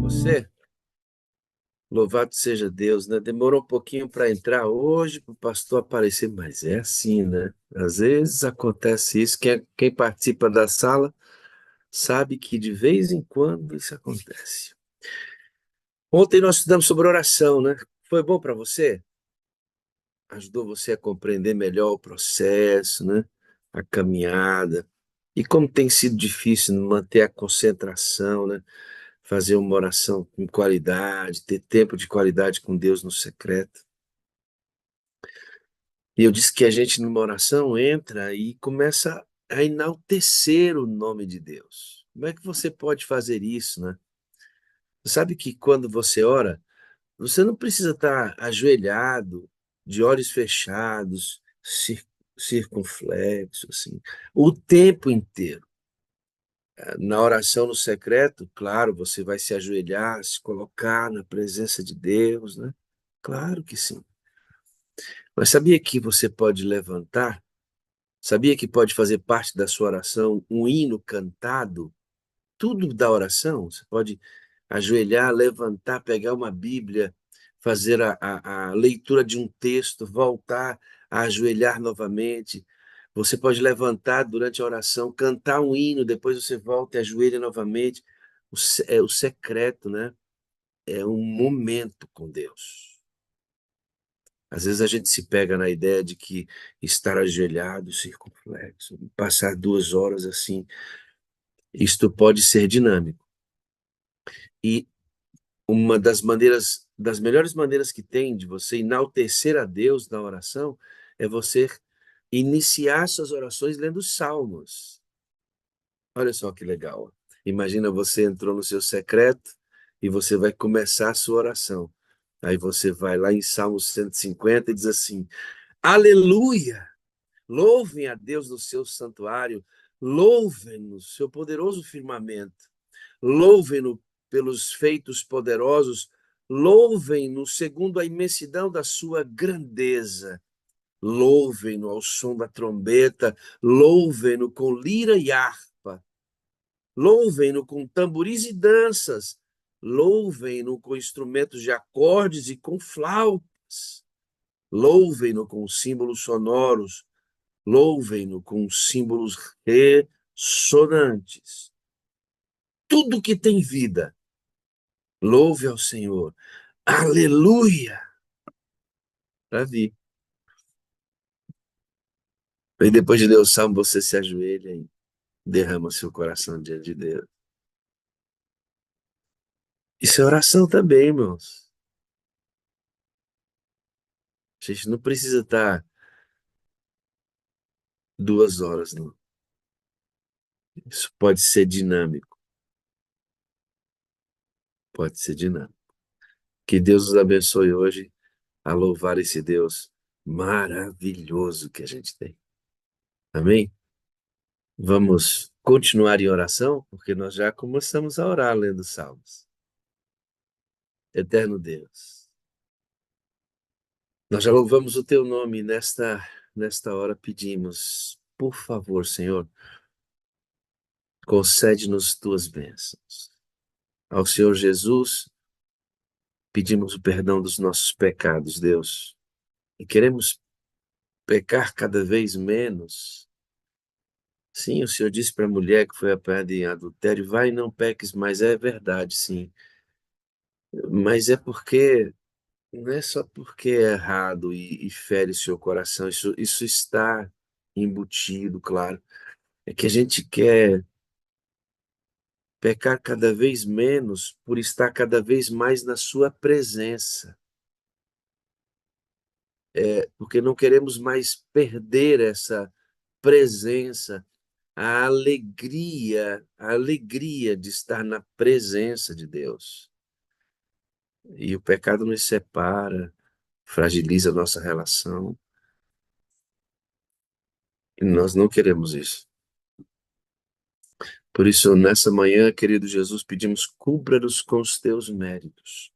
você? Louvado seja Deus, né? Demorou um pouquinho para entrar hoje, para o pastor aparecer, mas é assim, né? Às vezes acontece isso. Quem participa da sala sabe que de vez em quando isso acontece. Ontem nós estudamos sobre oração, né? Foi bom para você? Ajudou você a compreender melhor o processo, né? A caminhada. E como tem sido difícil manter a concentração, né? Fazer uma oração com qualidade, ter tempo de qualidade com Deus no secreto. E eu disse que a gente, numa oração, entra e começa a enaltecer o nome de Deus. Como é que você pode fazer isso, né? Você sabe que quando você ora, você não precisa estar ajoelhado, de olhos fechados, circunflexo, assim, o tempo inteiro. Na oração no secreto, claro, você vai se ajoelhar, se colocar na presença de Deus, né? Claro que sim. Mas sabia que você pode levantar? Sabia que pode fazer parte da sua oração um hino cantado? Tudo da oração. Você pode ajoelhar, levantar, pegar uma Bíblia, fazer a leitura de um texto, voltar a ajoelhar novamente. Você pode levantar durante a oração, cantar um hino, depois você volta e ajoelha novamente. É o secreto, né? É um momento com Deus. Às vezes a gente se pega na ideia de que estar ajoelhado, circunflexo, passar 2 horas assim, isto pode ser dinâmico. E uma das melhores maneiras que tem de você enaltecer a Deus na oração é você iniciar suas orações lendo salmos. Olha só que legal. Imagina você entrou no seu secreto e você vai começar a sua oração. Aí você vai lá em Salmo 150 e diz assim: Aleluia! Louvem a Deus no seu santuário, louvem-no, seu poderoso firmamento, louvem-no pelos feitos poderosos, louvem-no segundo a imensidão da sua grandeza, louvem-no ao som da trombeta, louvem-no com lira e harpa, louvem-no com tamboris e danças, louvem-no com instrumentos de acordes e com flautas, louvem-no com símbolos sonoros, louvem-no com símbolos ressonantes. Tudo que tem vida, louve ao Senhor. Aleluia! Davi. E depois de ler o salmo, você se ajoelha e derrama seu coração diante de Deus. Isso é oração também, irmãos. A gente não precisa estar 2 horas, não. Isso pode ser dinâmico. Pode ser dinâmico. Que Deus nos abençoe hoje a louvar esse Deus maravilhoso que a gente tem. Amém? Vamos continuar em oração, porque nós já começamos a orar lendo Salmos. Eterno Deus, nós já louvamos o teu nome nesta hora pedimos, por favor, Senhor, concede-nos tuas bênçãos. Ao Senhor Jesus, pedimos o perdão dos nossos pecados, Deus, e queremos pecar cada vez menos. Sim, o Senhor disse para a mulher que foi apanhada em adultério, vai e não peques mais, é verdade, sim. Mas é porque não é só porque é errado e fere seu coração, isso está embutido, claro. É que a gente quer pecar cada vez menos por estar cada vez mais na sua presença, porque não queremos mais perder essa presença, a alegria de estar na presença de Deus. E o pecado nos separa, fragiliza a nossa relação, e nós não queremos isso. Por isso, nessa manhã, querido Jesus, pedimos, cubra-nos com os teus méritos.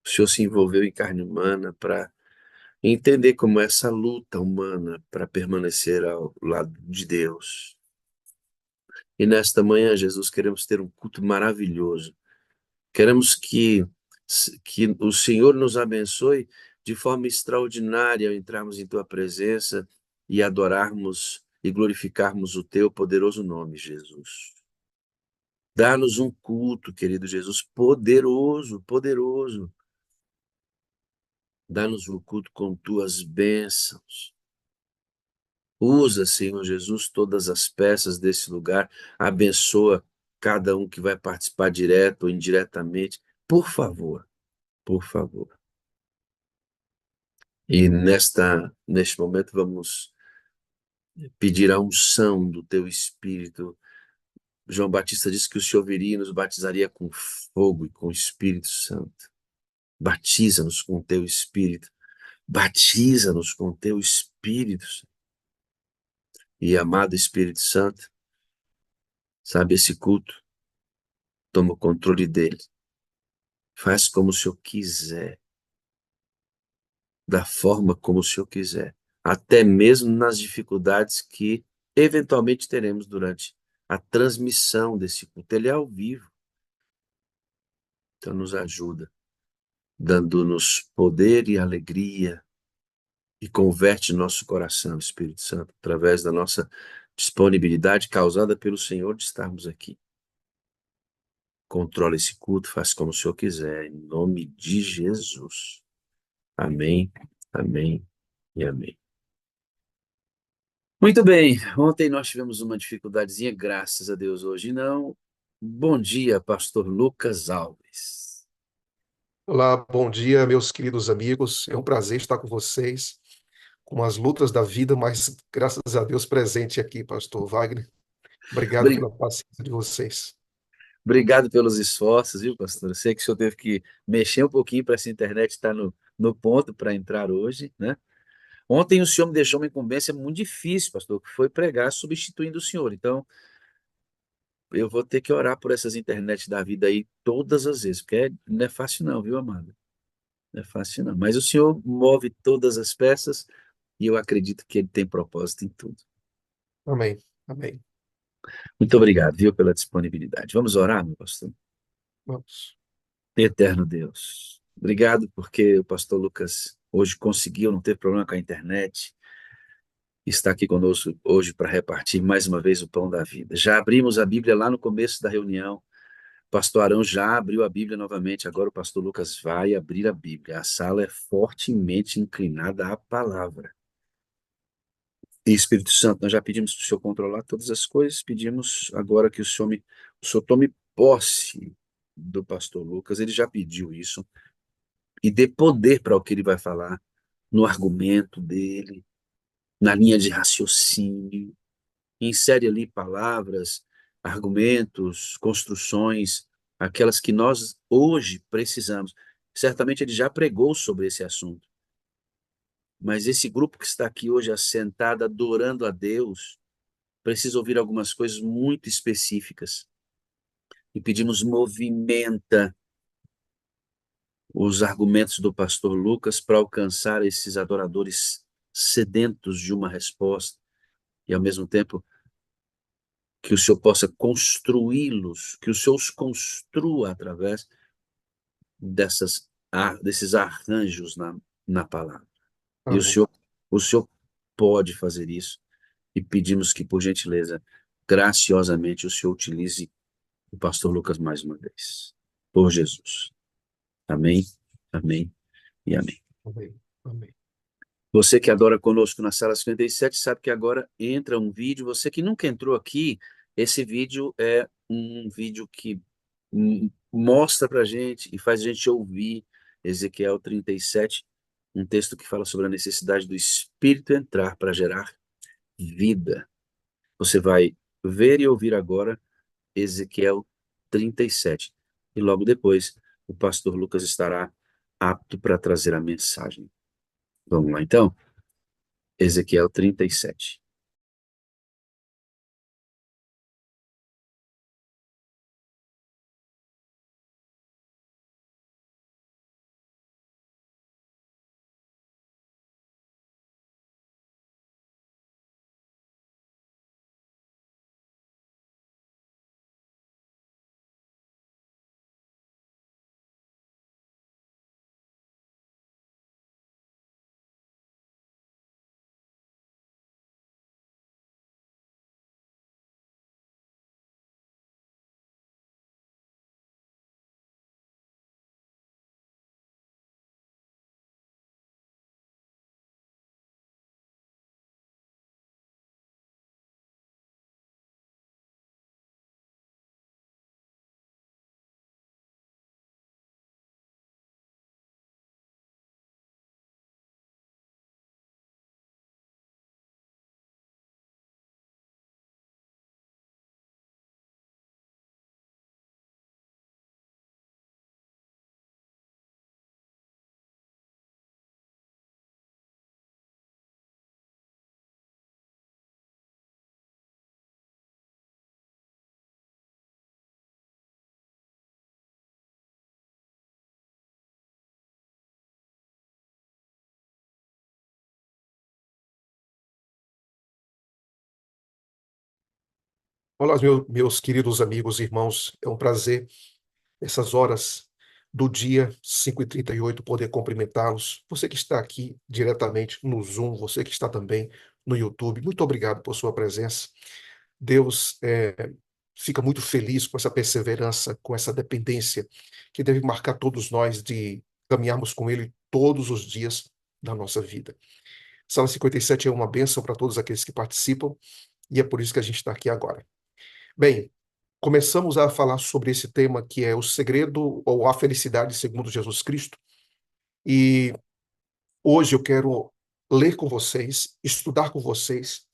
O Senhor se envolveu em carne humana para entender como é essa luta humana para permanecer ao lado de Deus. E nesta manhã, Jesus, queremos ter um culto maravilhoso, Queremos que o Senhor nos abençoe de forma extraordinária ao entrarmos em tua presença e adorarmos e glorificarmos o teu poderoso nome, Jesus. Dá-nos um culto, querido Jesus, poderoso, poderoso. Dá-nos um culto com tuas bênçãos. Usa, Senhor Jesus, todas as peças desse lugar. Abençoa cada um que vai participar direto ou indiretamente. Por favor, por favor. E neste momento vamos pedir a unção do teu Espírito. João Batista disse que o Senhor viria e nos batizaria com fogo e com o Espírito Santo. Batiza-nos com o teu Espírito. Batiza-nos com o teu Espírito. E amado Espírito Santo, sabe, esse culto, toma o controle dele. Faz como o Senhor quiser, da forma como o Senhor quiser, até mesmo nas dificuldades que eventualmente teremos durante a transmissão desse culto. Ele é ao vivo, então nos ajuda, dando-nos poder e alegria e converte nosso coração, Espírito Santo, através da nossa disponibilidade causada pelo Senhor de estarmos aqui. Controla esse culto, faz como o Senhor quiser, em nome de Jesus. Amém, amém e amém. Muito bem, ontem nós tivemos uma dificuldadezinha, graças a Deus hoje não. Bom dia, pastor Lucas Alves. Olá, bom dia, meus queridos amigos. É um prazer estar com vocês, com as lutas da vida, mas graças a Deus presente aqui, pastor Wagner. Obrigado Bri- pela paciência de vocês. Obrigado pelos esforços, viu, pastor? Eu sei que o senhor teve que mexer um pouquinho para essa internet estar no ponto para entrar hoje, né? Ontem o senhor me deixou uma incumbência muito difícil, pastor, que foi pregar substituindo o senhor. Então, eu vou ter que orar por essas internet da vida aí todas as vezes, porque não é fácil não, viu, amado? Não é fácil não. Mas o Senhor move todas as peças e eu acredito que Ele tem propósito em tudo. Amém, amém. Muito obrigado, viu, pela disponibilidade. Vamos orar, meu pastor? Vamos. Eterno Deus, obrigado porque o pastor Lucas hoje conseguiu, não teve problema com a internet, está aqui conosco hoje para repartir mais uma vez o pão da vida. Já abrimos a Bíblia lá no começo da reunião. O pastor Arão já abriu a Bíblia novamente, agora o pastor Lucas vai abrir a Bíblia. A sala é fortemente inclinada à palavra. E Espírito Santo, nós já pedimos para o Senhor controlar todas as coisas, pedimos agora que o Senhor tome posse do pastor Lucas, ele já pediu isso, e dê poder para o que ele vai falar, no argumento dele, na linha de raciocínio, insere ali palavras, argumentos, construções, aquelas que nós hoje precisamos. Certamente ele já pregou sobre esse assunto, mas esse grupo que está aqui hoje assentado, adorando a Deus, precisa ouvir algumas coisas muito específicas. E pedimos movimenta os argumentos do pastor Lucas para alcançar esses adoradores sedentos de uma resposta e ao mesmo tempo que o Senhor possa construí-los, que o Senhor os construa através desses arranjos na palavra. E Amém, o Senhor pode fazer isso e pedimos que, por gentileza, graciosamente o Senhor utilize o pastor Lucas mais uma vez. Por Jesus. Amém, amém e amém. amém, amém. Você que adora conosco na sala 57 sabe que agora entra um vídeo. Você que nunca entrou aqui, esse vídeo é um vídeo que mostra para gente e faz a gente ouvir Ezequiel 37, um texto que fala sobre a necessidade do Espírito entrar para gerar vida. Você vai ver e ouvir agora Ezequiel 37. E logo depois, o pastor Lucas estará apto para trazer a mensagem. Vamos lá, então? Ezequiel 37. Olá, meus queridos amigos e irmãos. É um prazer, nessas horas do dia 5h38, poder cumprimentá-los. Você que está aqui diretamente no Zoom, você que está também no YouTube, muito obrigado por sua presença. Deus fica muito feliz com essa perseverança, com essa dependência que deve marcar todos nós de caminharmos com Ele todos os dias da nossa vida. Sala 57 é uma bênção para todos aqueles que participam e é por isso que a gente está aqui agora. Bem, começamos a falar sobre esse tema que é o segredo ou a felicidade segundo Jesus Cristo. E hoje eu quero ler com vocês, estudar com vocês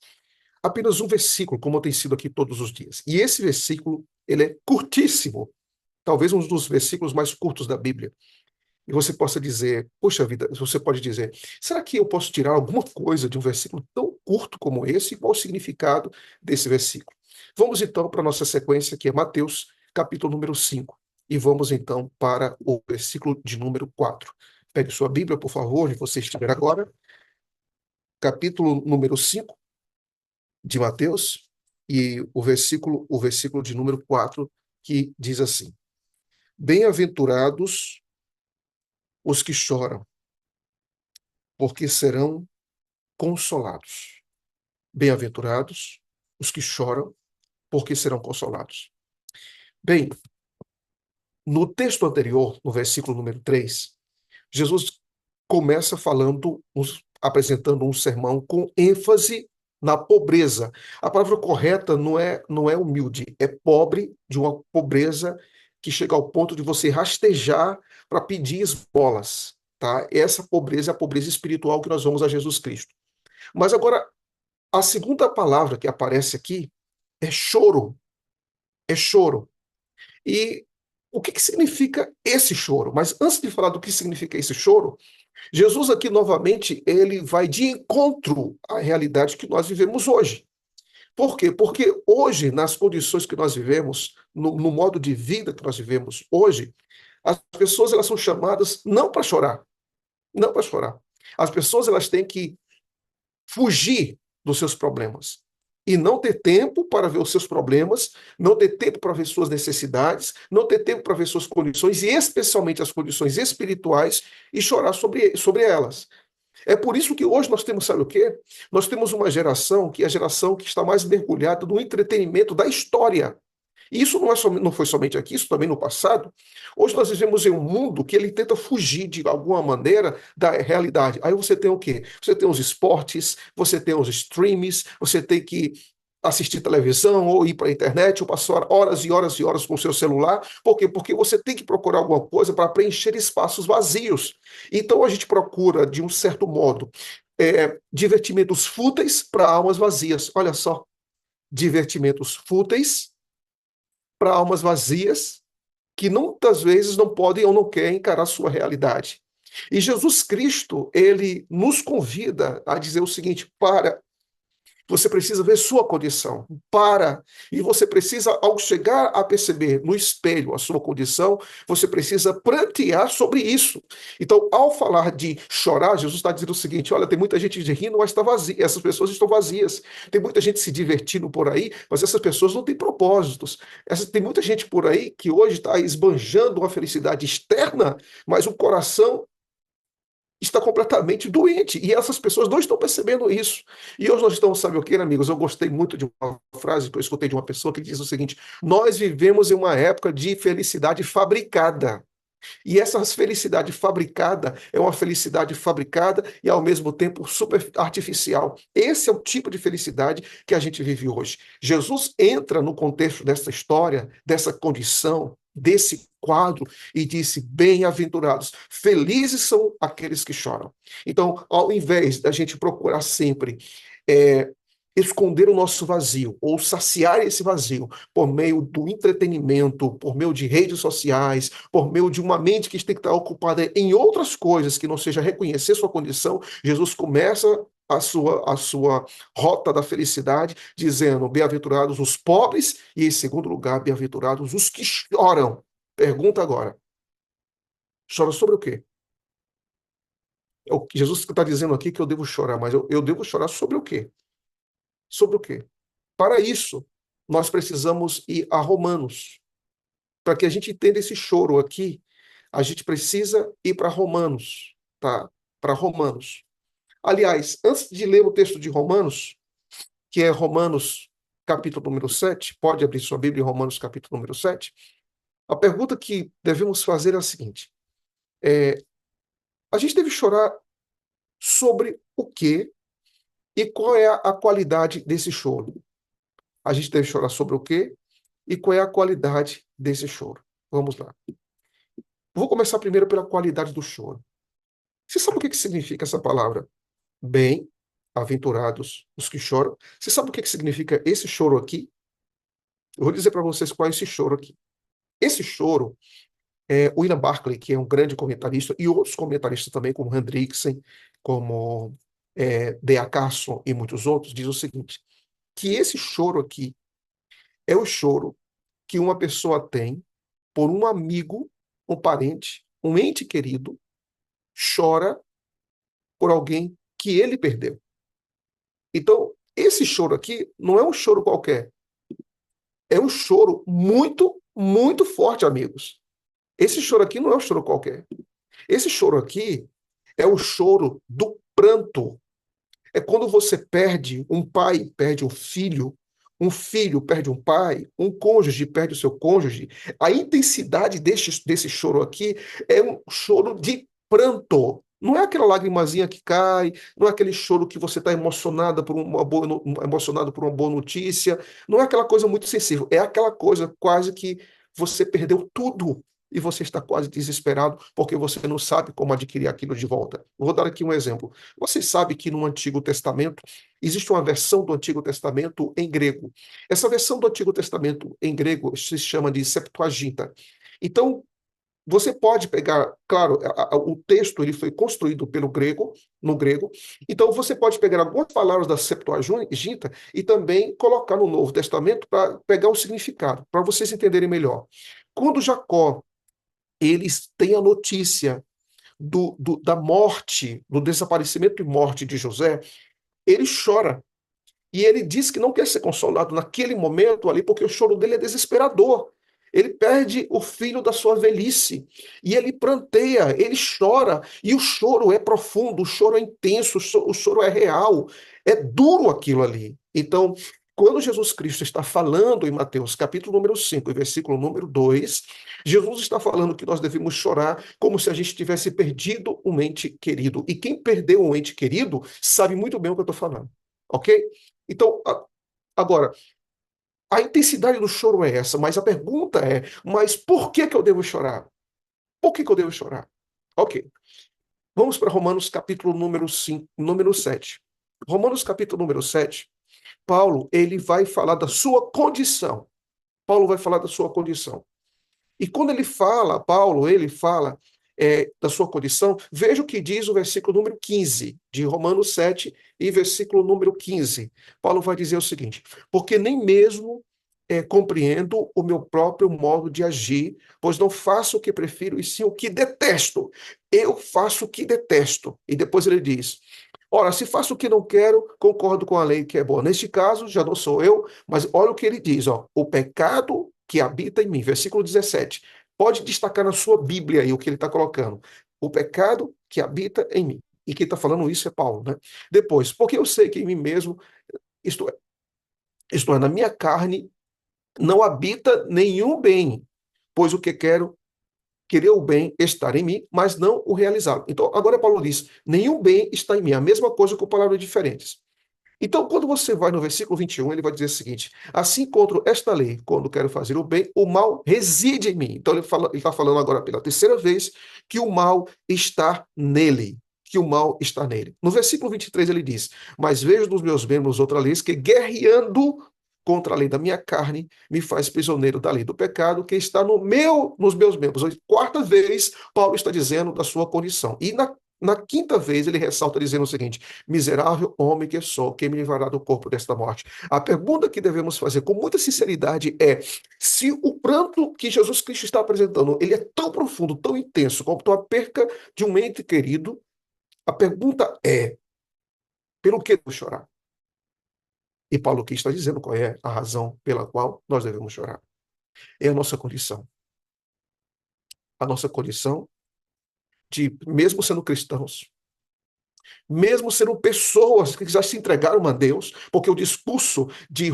apenas um versículo, como tem sido aqui todos os dias. E esse versículo, ele é curtíssimo, talvez um dos versículos mais curtos da Bíblia. E você possa dizer, poxa vida, você pode dizer, será que eu posso tirar alguma coisa de um versículo tão curto como esse? E qual o significado desse versículo? Vamos então para a nossa sequência, que é Mateus, capítulo número 5. E vamos então para o versículo de número 4. Pegue sua Bíblia, por favor, onde você estiver agora. Capítulo número 5 de Mateus, e o versículo de número 4, que diz assim: Bem-aventurados os que choram, porque serão consolados. Bem-aventurados os que choram, porque serão consolados. Bem, no texto anterior, no versículo número 3, Jesus começa apresentando um sermão com ênfase na pobreza. A palavra correta não é humilde, é pobre, de uma pobreza que chega ao ponto de você rastejar para pedir esmolas, tá? Essa pobreza é a pobreza espiritual que nós vamos a Jesus Cristo. Mas agora, a segunda palavra que aparece aqui é choro. É choro. E o que significa esse choro? Mas antes de falar do que significa esse choro, Jesus aqui novamente, ele vai de encontro à realidade que nós vivemos hoje. Por quê? Porque hoje, nas condições que nós vivemos, no modo de vida que nós vivemos hoje, as pessoas elas são chamadas não para chorar, não para chorar. As pessoas elas têm que fugir dos seus problemas e não ter tempo para ver os seus problemas, não ter tempo para ver suas necessidades, não ter tempo para ver suas condições, e especialmente as condições espirituais, e chorar sobre elas. É por isso que hoje nós temos, sabe o quê? Nós temos uma geração que é a geração que está mais mergulhada no entretenimento da história. E isso não foi somente aqui, isso também no passado. Hoje nós vivemos em um mundo que ele tenta fugir de alguma maneira da realidade. Aí você tem o quê? Você tem os esportes, você tem os streams, você tem que assistir televisão ou ir para a internet ou passar horas e horas e horas com o seu celular. Por quê? Porque você tem que procurar alguma coisa para preencher espaços vazios. Então a gente procura, de um certo modo, divertimentos fúteis para almas vazias. Olha só, divertimentos fúteis para almas vazias que muitas vezes não podem ou não querem encarar a sua realidade. E Jesus Cristo, ele nos convida a dizer o seguinte: para, você precisa ver sua condição. Para. E você precisa, ao chegar a perceber no espelho a sua condição, você precisa prantear sobre isso. Então, ao falar de chorar, Jesus está dizendo o seguinte: olha, tem muita gente rindo, mas está vazia. Essas pessoas estão vazias. Tem muita gente se divertindo por aí, mas essas pessoas não têm propósitos. Tem muita gente por aí que hoje está esbanjando uma felicidade externa, mas o coração está completamente doente, e essas pessoas não estão percebendo isso. E hoje nós estamos, sabe o que, amigos? Eu gostei muito de uma frase que eu escutei de uma pessoa que diz o seguinte: nós vivemos em uma época de felicidade fabricada. E essa felicidade fabricada é uma felicidade fabricada e, ao mesmo tempo, super artificial. Esse é o tipo de felicidade que a gente vive hoje. Jesus entra no contexto dessa história, dessa condição, desse quadro, e disse: bem-aventurados, felizes são aqueles que choram. Então, ao invés da gente procurar sempre é, esconder o nosso vazio, ou saciar esse vazio por meio do entretenimento, por meio de redes sociais, por meio de uma mente que tem que estar ocupada em outras coisas que não seja reconhecer sua condição, Jesus começa a sua rota da felicidade, dizendo: bem-aventurados os pobres, e em segundo lugar, bem-aventurados os que choram. Pergunta agora: chora sobre o quê? Jesus está dizendo aqui que eu devo chorar, mas eu devo chorar sobre o quê? Sobre o quê? Para isso, nós precisamos ir a Romanos. Para que a gente entenda esse choro aqui, a gente precisa ir para Romanos, tá? Para Romanos. Aliás, antes de ler o texto de Romanos, que é Romanos capítulo número 7, pode abrir sua Bíblia em Romanos capítulo número 7. A pergunta que devemos fazer é a seguinte: a gente deve chorar sobre o quê e qual é a qualidade desse choro? A gente deve chorar sobre o quê e qual é a qualidade desse choro? Vamos lá. Vou começar primeiro pela qualidade do choro. Você sabe o que significa essa palavra? Bem-aventurados os que choram. Você sabe o que significa esse choro aqui? Eu vou dizer para vocês qual é esse choro aqui. Esse choro, William Barclay, que é um grande comentarista, e outros comentaristas também, como Hendrickson, como D.A. Carson e muitos outros, diz o seguinte, que esse choro aqui é o choro que uma pessoa tem por um amigo, um parente, um ente querido, chora por alguém que ele perdeu. Então, esse choro aqui não é um choro qualquer. É um choro muito, muito forte, amigos. Esse choro aqui não é um choro qualquer. Esse choro aqui é o choro do pranto. É quando você perde um pai, perde um filho perde um pai, um cônjuge perde o seu cônjuge. A intensidade desse choro aqui é um choro de pranto. Não é aquela lagrimazinha que cai, não é aquele choro que você está emocionado por uma boa notícia, não é aquela coisa muito sensível, é aquela coisa quase que você perdeu tudo e você está quase desesperado porque você não sabe como adquirir aquilo de volta. Vou dar aqui um exemplo. Você sabe que no Antigo Testamento existe uma versão do Antigo Testamento em grego. Essa versão do Antigo Testamento em grego se chama de Septuaginta. Então, você pode pegar, claro, o texto ele foi construído pelo grego, no grego, então você pode pegar algumas palavras da Septuaginta e também colocar no Novo Testamento para pegar o significado, para vocês entenderem melhor. Quando Jacó eles têm a notícia da morte, do desaparecimento e morte de José, ele chora. E ele diz que não quer ser consolado naquele momento ali, porque o choro dele é desesperador. Ele perde o filho da sua velhice. E ele pranteia, ele chora. E o choro é profundo, o choro é intenso, o choro é real. É duro aquilo ali. Então, quando Jesus Cristo está falando em Mateus capítulo número 5, versículo número 2, Jesus está falando que nós devemos chorar como se a gente tivesse perdido um ente querido. E quem perdeu um ente querido sabe muito bem o que eu estou falando. Ok? Então, agora, a intensidade do choro é essa, mas a pergunta é, mas por que que eu devo chorar? Por que que eu devo chorar? Ok. Vamos para Romanos capítulo número 5, número 7. Romanos capítulo número 7, Paulo, ele vai falar da sua condição. Paulo vai falar da sua condição. E quando ele fala, Paulo, ele fala da sua condição, veja o que diz o versículo número 15 de Romanos 7 e versículo número 15. Paulo vai dizer o seguinte: porque nem mesmo compreendo o meu próprio modo de agir, pois não faço o que prefiro, e sim o que detesto. Eu faço o que detesto. E depois ele diz: ora, se faço o que não quero, concordo com a lei que é boa. Neste caso, já não sou eu, mas olha o que ele diz, ó, o pecado que habita em mim, versículo 17. Pode destacar na sua Bíblia aí o que ele está colocando. O pecado que habita em mim. E quem está falando isso é Paulo, né? Depois, porque eu sei que em mim mesmo, isto é, na minha carne, não habita nenhum bem, pois o que quero, querer o bem, estar em mim, mas não o realizá-lo. Então, agora Paulo diz, nenhum bem está em mim, a mesma coisa com palavras diferentes. Então, quando você vai no versículo 21, ele vai dizer o seguinte: assim encontro esta lei, quando quero fazer o bem, o mal reside em mim. Então, ele está falando agora pela terceira vez que o mal está nele. Que o mal está nele. No versículo 23, ele diz: mas vejo nos meus membros outra lei que, guerreando contra a lei da minha carne, me faz prisioneiro da lei do pecado que está nos meus membros. Quarta vez, Paulo está dizendo da sua condição. E na quinta vez, ele ressalta dizendo o seguinte: miserável homem que sou, quem me livrará do corpo desta morte? A pergunta que devemos fazer com muita sinceridade é: se o pranto que Jesus Cristo está apresentando, ele é tão profundo, tão intenso, como a perca de um ente querido, a pergunta é: pelo que devo chorar? E Paulo aqui está dizendo qual é a razão pela qual nós devemos chorar. É a nossa condição. A nossa condição de, mesmo sendo cristãos, mesmo sendo pessoas que já se entregaram a Deus, porque o discurso de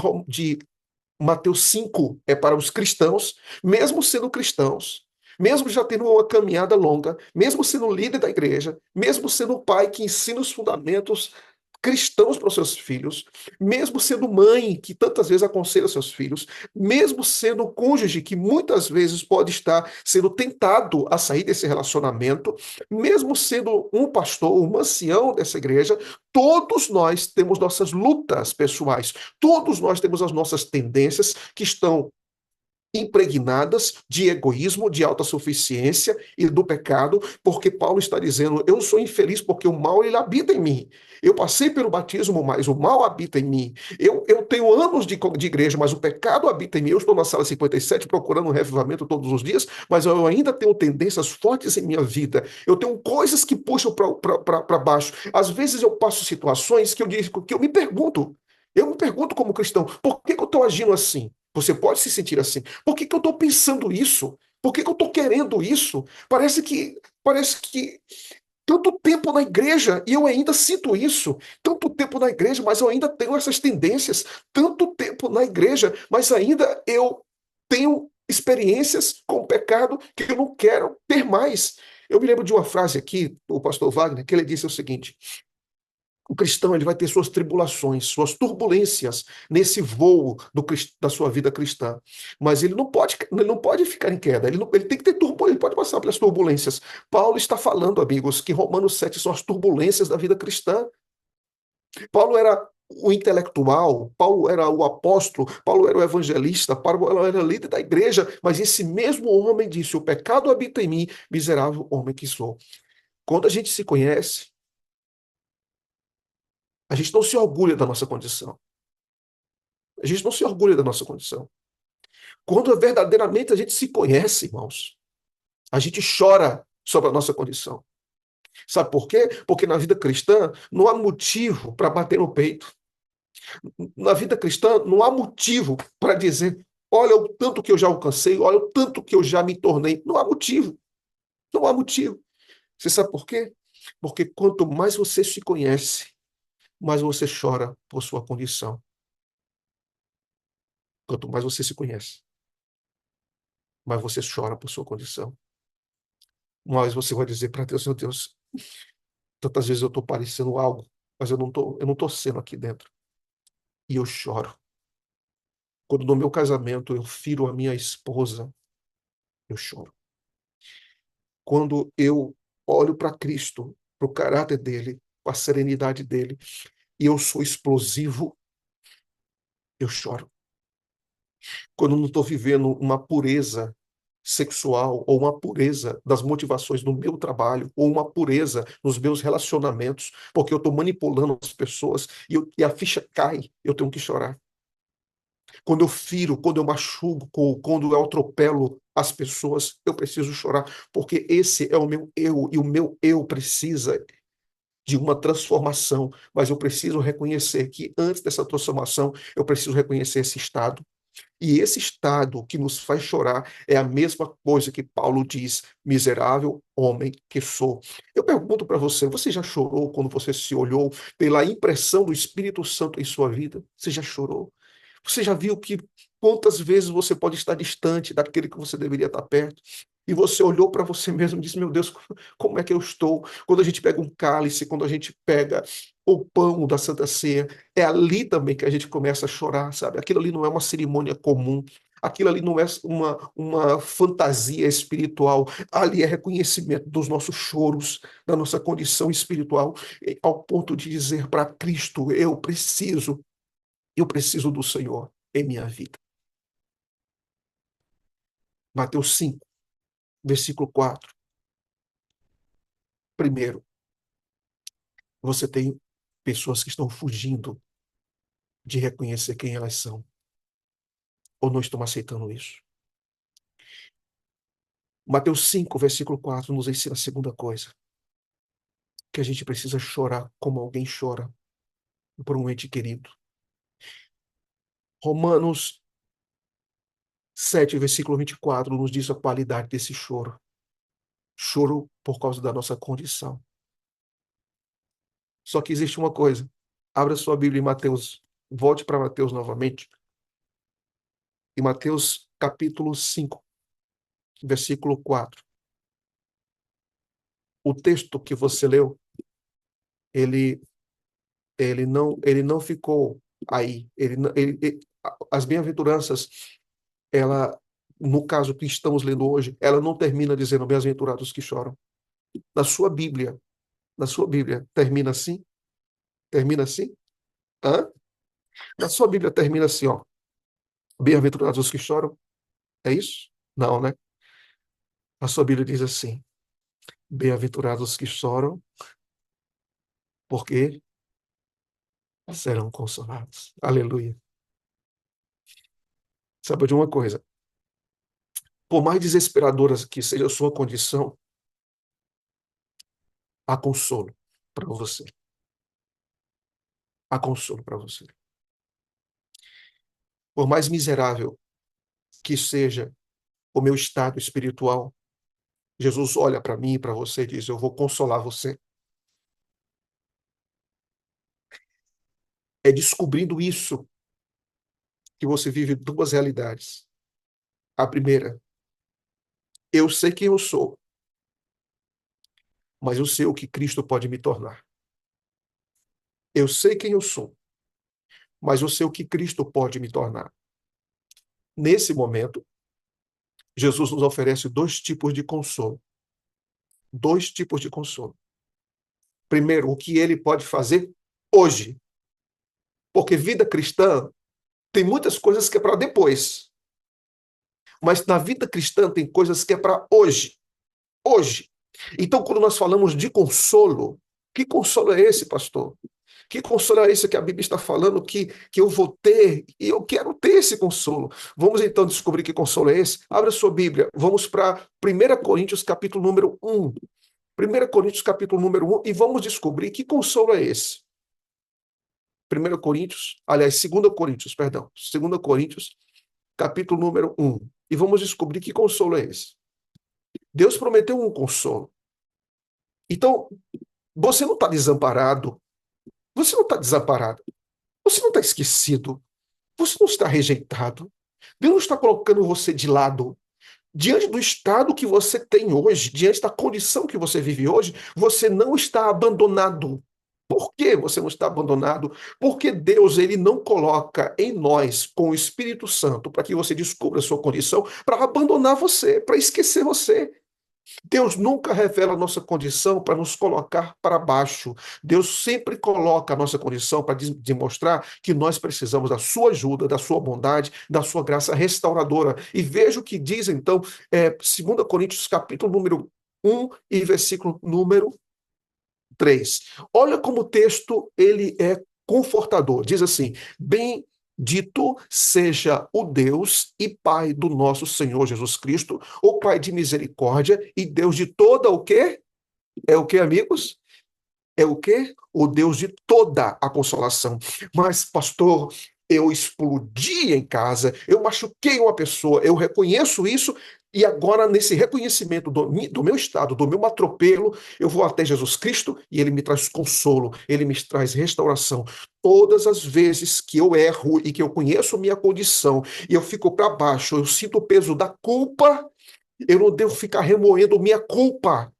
Mateus 5 é para os cristãos, mesmo sendo cristãos, mesmo já tendo uma caminhada longa, mesmo sendo líder da igreja, mesmo sendo o pai que ensina os fundamentos cristãos para os seus filhos, mesmo sendo mãe que tantas vezes aconselha seus filhos, mesmo sendo cônjuge que muitas vezes pode estar sendo tentado a sair desse relacionamento, mesmo sendo um pastor, um ancião dessa igreja, todos nós temos nossas lutas pessoais, todos nós temos as nossas tendências que estão impregnadas de egoísmo, de autossuficiência e do pecado, porque Paulo está dizendo, eu sou infeliz porque o mal ele habita em mim. Eu passei pelo batismo, mas o mal habita em mim. Eu tenho anos de igreja, mas o pecado habita em mim. Eu estou na sala 57 procurando um revivamento todos os dias, mas eu ainda tenho tendências fortes em minha vida. Eu tenho coisas que puxam para baixo. Às vezes eu passo situações que eu me pergunto como cristão, por que que eu estou agindo assim? Você pode se sentir assim. Por que que eu estou pensando isso? Por que que eu estou querendo isso? Parece que tanto tempo na igreja e eu ainda sinto isso. Tanto tempo na igreja, mas eu ainda tenho essas tendências. Tanto tempo na igreja, mas ainda eu tenho experiências com o pecado que eu não quero ter mais. Eu me lembro de uma frase aqui, o pastor Wagner, que ele disse o seguinte: o cristão ele vai ter suas tribulações, suas turbulências nesse voo da sua vida cristã. Mas ele não pode ficar em queda. Ele tem que ter turbulência, ele pode passar pelas turbulências. Paulo está falando, amigos, que Romanos 7 são as turbulências da vida cristã. Paulo era o intelectual, Paulo era o apóstolo, Paulo era o evangelista, Paulo era líder da igreja, mas esse mesmo homem disse: o pecado habita em mim, miserável homem que sou. Quando a gente se conhece, a gente não se orgulha da nossa condição. A gente não se orgulha da nossa condição. Quando verdadeiramente a gente se conhece, irmãos, a gente chora sobre a nossa condição. Sabe por quê? Porque na vida cristã não há motivo para bater no peito. Na vida cristã não há motivo para dizer: olha o tanto que eu já alcancei, olha o tanto que eu já me tornei. Não há motivo. Não há motivo. Você sabe por quê? Porque quanto mais você se conhece, mais você chora por sua condição. Quanto mais você se conhece, mais você chora por sua condição. Mas você vai dizer para Deus: meu Deus, tantas vezes eu estou parecendo algo, mas eu não tô sendo aqui dentro. E eu choro. Quando no meu casamento eu firo a minha esposa, eu choro. Quando eu olho para Cristo, para o caráter dele, para a serenidade dele, e eu sou explosivo, eu choro. Quando eu não estou vivendo uma pureza sexual, ou uma pureza das motivações no meu trabalho, ou uma pureza nos meus relacionamentos, porque eu estou manipulando as pessoas e a ficha cai, eu tenho que chorar. Quando eu firo, quando eu machuco, quando eu atropelo as pessoas, eu preciso chorar, porque esse é o meu eu, e o meu eu precisa de uma transformação, mas eu preciso reconhecer que antes dessa transformação, eu preciso reconhecer esse estado. E esse estado que nos faz chorar é a mesma coisa que Paulo diz: miserável homem que sou. Eu pergunto para você: você já chorou quando você se olhou pela impressão do Espírito Santo em sua vida? Você já chorou? Você já viu que quantas vezes você pode estar distante daquele que você deveria estar perto? E você olhou para você mesmo e disse: meu Deus, como é que eu estou? Quando a gente pega um cálice, quando a gente pega o pão da Santa Ceia, é ali também que a gente começa a chorar, sabe? Aquilo ali não é uma cerimônia comum. Aquilo ali não é uma fantasia espiritual. Ali é reconhecimento dos nossos choros, da nossa condição espiritual, ao ponto de dizer para Cristo: eu preciso do Senhor em minha vida. Mateus 5, versículo 4. Primeiro, você tem pessoas que estão fugindo de reconhecer quem elas são, ou não estão aceitando isso. Mateus 5, versículo 4, nos ensina a segunda coisa, que a gente precisa chorar como alguém chora por um ente querido. Romanos 7, versículo 24, nos diz a qualidade desse choro. Choro por causa da nossa condição. Só que existe uma coisa. Abra sua Bíblia em Mateus. Volte para Mateus novamente. Em Mateus capítulo 5, versículo 4. O texto que você leu, ele, ele não ficou aí. As bem-aventuranças, ela, no caso que estamos lendo hoje, ela não termina dizendo bem-aventurados que choram. Na sua Bíblia, termina assim? Termina assim? Hã? Na sua Bíblia termina assim, ó. Bem-aventurados os que choram. É isso? Não, né? A sua Bíblia diz assim: bem-aventurados os que choram, porque serão consolados. Aleluia. Sabe de uma coisa? Por mais desesperadora que seja a sua condição, há consolo para você. Há consolo para você. Por mais miserável que seja o meu estado espiritual, Jesus olha para mim e para você e diz: eu vou consolar você. É descobrindo isso que você vive duas realidades. A primeira, eu sei quem eu sou, mas eu sei o que Cristo pode me tornar. Eu sei quem eu sou, mas eu sei o que Cristo pode me tornar. Nesse momento, Jesus nos oferece dois tipos de consolo. Dois tipos de consolo. Primeiro, o que ele pode fazer hoje. Porque vida cristã tem muitas coisas que é para depois. Mas na vida cristã tem coisas que é para hoje. Hoje. Então, quando nós falamos de consolo, que consolo é esse, pastor? Que consolo é esse que a Bíblia está falando que eu vou ter e eu quero ter esse consolo? Vamos então descobrir que consolo é esse? Abra sua Bíblia. Vamos para 1 Coríntios, capítulo número 1. 1 Coríntios, capítulo número 1, e vamos descobrir que consolo é esse. 1 Coríntios, aliás, 2 Coríntios, perdão. 2 Coríntios, capítulo número 1. E vamos descobrir que consolo é esse. Deus prometeu um consolo. Então, você não está desamparado. Você não está desamparado. Você não está esquecido. Você não está rejeitado. Deus não está colocando você de lado. Diante do estado que você tem hoje, diante da condição que você vive hoje, você não está abandonado. Por que você não está abandonado? Porque Deus, ele não coloca em nós, com o Espírito Santo, para que você descubra a sua condição, para abandonar você, para esquecer você. Deus nunca revela a nossa condição para nos colocar para baixo. Deus sempre coloca a nossa condição para demonstrar que nós precisamos da sua ajuda, da sua bondade, da sua graça restauradora. E veja o que diz, então, 2 Coríntios, capítulo número 1 e versículo número 3. Olha como o texto ele é confortador. Diz assim: bendito seja o Deus e Pai do nosso Senhor Jesus Cristo, o Pai de misericórdia e Deus de toda o quê? É o quê, amigos? É o quê? O Deus de toda a consolação. Mas, pastor, eu explodi em casa, eu machuquei uma pessoa, eu reconheço isso, e agora, nesse reconhecimento do meu estado, do meu atropelo, eu vou até Jesus Cristo e ele me traz consolo, ele me traz restauração. Todas as vezes que eu erro e que eu conheço minha condição e eu fico para baixo, eu sinto o peso da culpa, eu não devo ficar remoendo minha culpa.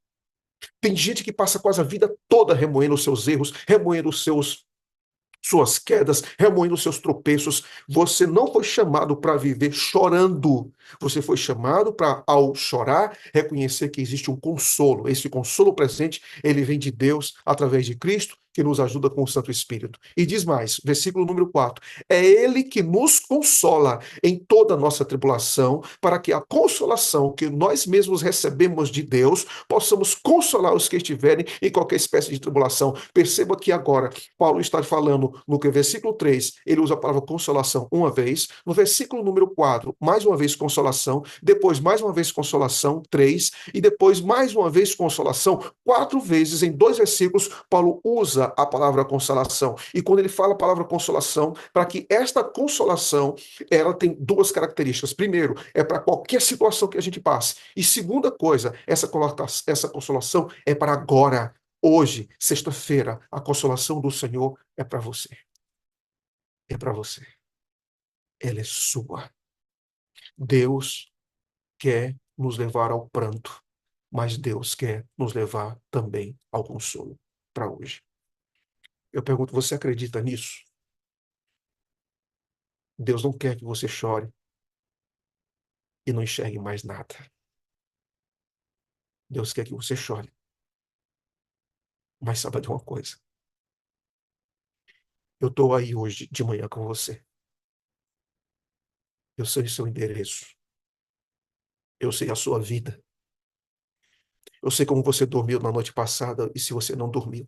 Tem gente que passa quase a vida toda remoendo os seus erros, remoendo suas quedas, remoendo os seus tropeços. Você não foi chamado para viver chorando. Você foi chamado para, ao chorar, reconhecer que existe um consolo. Esse consolo presente, ele vem de Deus através de Cristo, que nos ajuda com o Santo Espírito. E diz mais, versículo número 4. É ele que nos consola em toda a nossa tribulação, para que a consolação que nós mesmos recebemos de Deus, possamos consolar os que estiverem em qualquer espécie de tribulação. Perceba que agora, Paulo está falando no versículo 3, ele usa a palavra consolação uma vez, no versículo número 4, mais uma vez consolação, depois mais uma vez consolação, 3, e depois mais uma vez consolação, 4 vezes em 2 versículos, Paulo usa usa a palavra consolação. E quando ele fala a palavra consolação, para que esta consolação, ela tem duas características. Primeiro, é para qualquer situação que a gente passe. E segunda coisa, essa consolação é para agora, hoje, sexta-feira. A consolação do Senhor é para você. É para você. Ela é sua. Deus quer nos levar ao pranto, mas Deus quer nos levar também ao consolo para hoje. Eu pergunto, você acredita nisso? Deus não quer que você chore e não enxergue mais nada. Deus quer que você chore. Mas saiba de uma coisa. Eu estou aí hoje de manhã com você. Eu sei o seu endereço. Eu sei a sua vida. Eu sei como você dormiu na noite passada e se você não dormiu.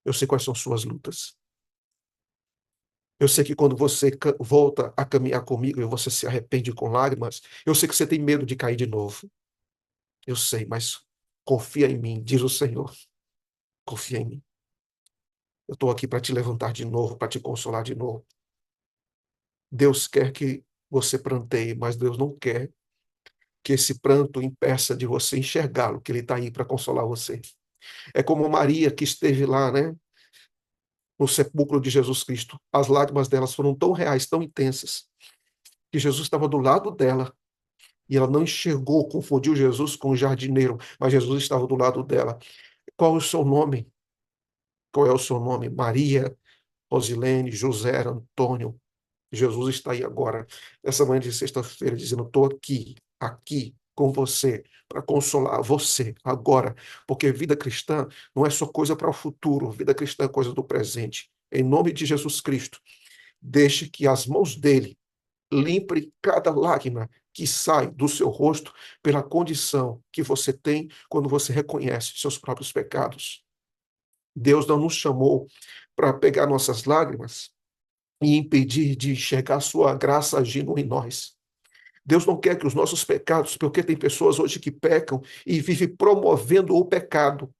Eu sei quais são suas lutas. Eu sei que quando você volta a caminhar comigo e você se arrepende com lágrimas, eu sei que você tem medo de cair de novo. Eu sei, mas confia em mim, diz o Senhor. Confia em mim. Eu estou aqui para te levantar de novo, para te consolar de novo. Deus quer que você pranteie, mas Deus não quer que esse pranto impeça de você enxergá-lo, que Ele está aí para consolar você. É como Maria que esteve lá, né, no sepulcro de Jesus Cristo. As lágrimas delas foram tão reais, tão intensas, que Jesus estava do lado dela e ela não enxergou, confundiu Jesus com o jardineiro, mas Jesus estava do lado dela. Qual é o seu nome? Qual é o seu nome? Maria, Rosilene, José, Antônio. Jesus está aí agora, essa manhã de sexta-feira, dizendo: estou aqui, aqui com você, para consolar você agora, porque vida cristã não é só coisa para o futuro, vida cristã é coisa do presente. Em nome de Jesus Cristo, deixe que as mãos dele limpe cada lágrima que sai do seu rosto pela condição que você tem quando você reconhece seus próprios pecados. Deus não nos chamou para pegar nossas lágrimas e impedir de enxergar a sua graça agindo em nós. Deus não quer que os nossos pecados, porque tem pessoas hoje que pecam e vivem promovendo o pecado,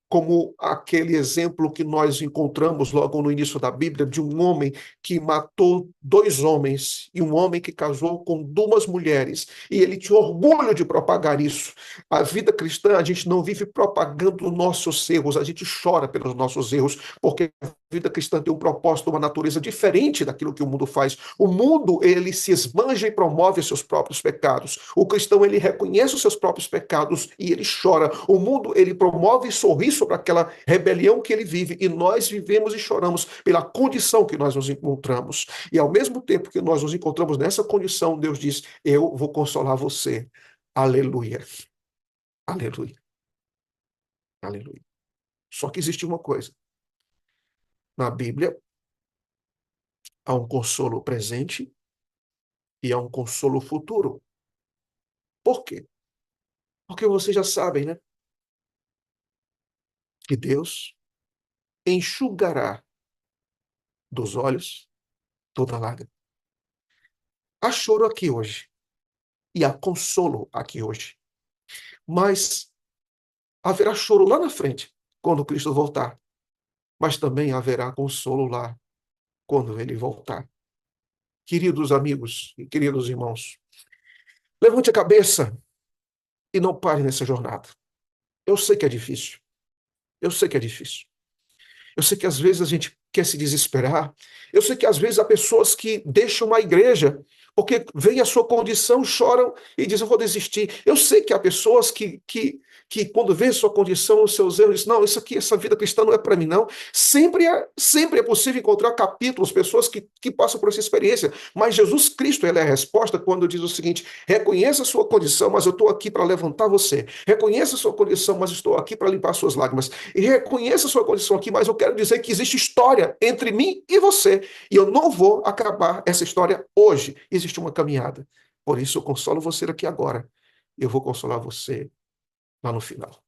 como aquele exemplo que nós encontramos logo no início da Bíblia, de um homem que matou dois homens e um homem que casou com duas mulheres, e ele tinha orgulho de propagar isso. A vida cristã, a gente não vive propagando nossos erros, a gente chora pelos nossos erros, porque a vida cristã tem um propósito, uma natureza diferente daquilo que o mundo faz. O mundo, ele se esbanja e promove seus próprios pecados. O cristão, ele reconhece os seus próprios pecados e ele chora. O mundo, ele promove sorriso sobre aquela rebelião que ele vive, e nós vivemos e choramos pela condição que nós nos encontramos. E ao mesmo tempo que nós nos encontramos nessa condição, Deus diz: eu vou consolar você. Aleluia. Aleluia. Aleluia. Só que existe uma coisa. Na Bíblia, há um consolo presente e há um consolo futuro. Por quê? Porque vocês já sabem, né? Que Deus enxugará dos olhos toda lágrima. Há choro aqui hoje e há consolo aqui hoje. Mas haverá choro lá na frente, quando Cristo voltar. Mas também haverá consolo lá, quando ele voltar. Queridos amigos e queridos irmãos, levante a cabeça e não pare nessa jornada. Eu sei que é difícil. Eu sei que é difícil. Eu sei que às vezes a gente quer se desesperar. Eu sei que às vezes há pessoas que deixam a igreja porque veem a sua condição, choram e dizem: eu vou desistir. Eu sei que há pessoas que quando vê a sua condição, os seus erros, dizem: não, isso aqui, essa vida cristã não é para mim, não. Sempre é possível encontrar capítulos, pessoas que passam por essa experiência. Mas Jesus Cristo, ele é a resposta quando diz o seguinte: reconheça a sua condição, mas eu estou aqui para levantar você. Reconheça a sua condição, mas estou aqui para limpar suas lágrimas. E reconheça a sua condição aqui, mas eu quero dizer que existe história entre mim e você. E eu não vou acabar essa história hoje. Existe uma caminhada. Por isso eu consolo você aqui agora. Eu vou consolar você lá no final.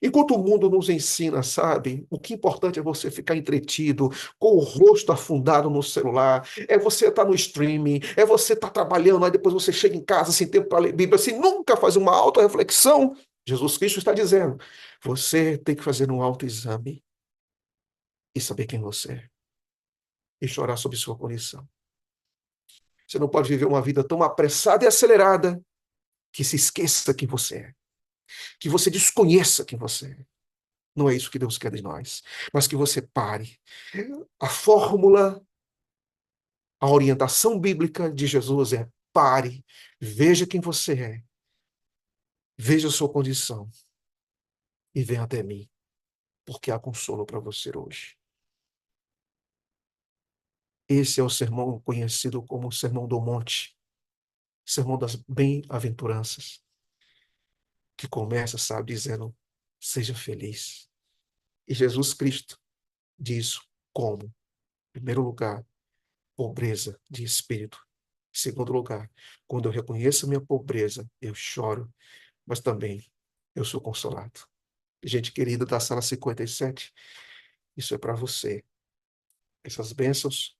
Enquanto o mundo nos ensina, sabe, o que é importante é você ficar entretido, com o rosto afundado no celular, é você estar no streaming, é você estar trabalhando, aí depois você chega em casa sem tempo para ler Bíblia, sem nunca fazer uma auto-reflexão. Jesus Cristo está dizendo: você tem que fazer um autoexame e saber quem você é e chorar sobre sua condição. Você não pode viver uma vida tão apressada e acelerada que se esqueça quem você é, que você desconheça quem você é. Não é isso que Deus quer de nós, mas que você pare. A fórmula, a orientação bíblica de Jesus é: pare, veja quem você é, veja a sua condição e venha até mim, porque há consolo para você hoje. Esse é o sermão conhecido como o Sermão do Monte, Sermão das Bem-aventuranças, que começa, sabe, dizendo: seja feliz. E Jesus Cristo diz como? Em primeiro lugar, pobreza de espírito. Em segundo lugar, quando eu reconheço minha pobreza, eu choro, mas também eu sou consolado. Gente querida da sala 57, isso é para você. Essas bênçãos,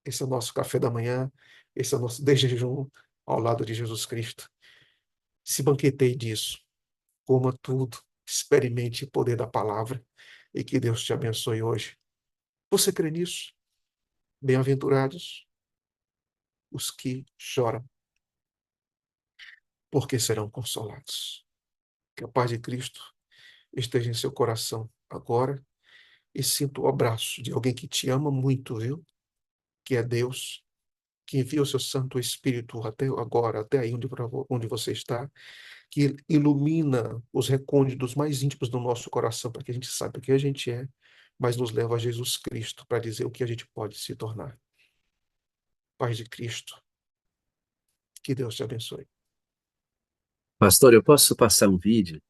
esse é o nosso café da manhã, esse é o nosso de jejum ao lado de Jesus Cristo. Se banqueteie disso, coma tudo, experimente o poder da palavra e que Deus te abençoe hoje. Você crê nisso? Bem-aventurados os que choram, porque serão consolados. Que a paz de Cristo esteja em seu coração agora e sinta o abraço de alguém que te ama muito, viu? Que é Deus, que envia o seu Santo Espírito até agora, até aí onde você está, que ilumina os recônditos mais íntimos do nosso coração para que a gente saiba o que a gente é, mas nos leva a Jesus Cristo para dizer o que a gente pode se tornar. Paz de Cristo, que Deus te abençoe. Pastor, eu posso passar um vídeo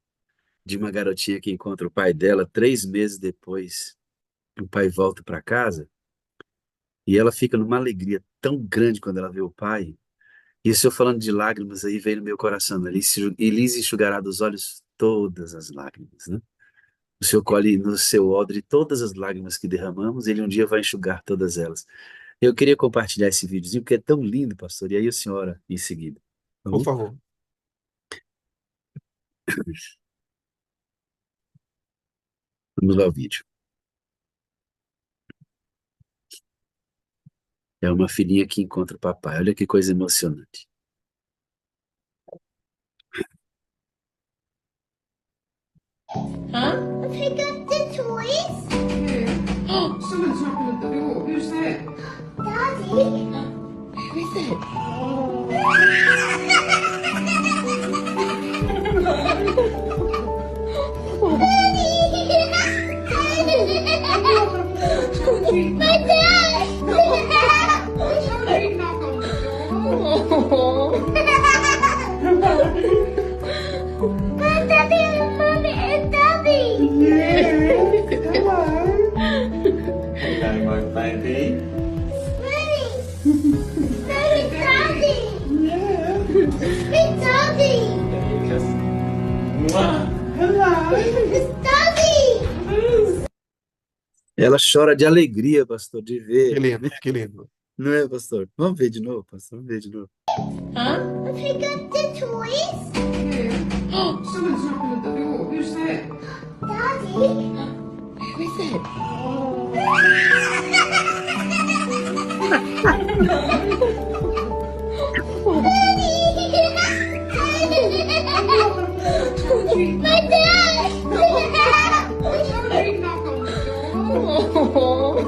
de uma garotinha que encontra o pai dela 3 meses depois. O pai volta para casa e ela fica numa alegria tão grande quando ela vê o pai. E o senhor falando de lágrimas aí veio no meu coração, né? E lhes enxugará dos olhos todas as lágrimas, né? O senhor colhe no seu odre todas as lágrimas que derramamos, ele um dia vai enxugar todas elas. Eu queria compartilhar esse videozinho porque é tão lindo, pastor. E aí a senhora em seguida, tá Por bom? favor. Vamos lá ao vídeo. É uma filhinha que encontra o papai. Olha que coisa emocionante. Huh? Have you got the toys? Yeah. Someone's knocking at the door. Who's there? Daddy? Who is it? My dad! Somebody knock on the door. Oh. My daddy and mommy and daddy! Hello, my baby. Daddy! Daddy, daddy! Hey, daddy! Just. Mwah. It's daddy! Ela chora de alegria, pastor, de Que ver. lindo, que lindo. Não é, pastor? Vamos ver de novo, pastor. Vamos ver de novo. Huh? Have you got the toys? Yeah. Someone's knocking at the door. Who's there? Daddy? Who is it? My dad! Somebody knock on the door. Oh.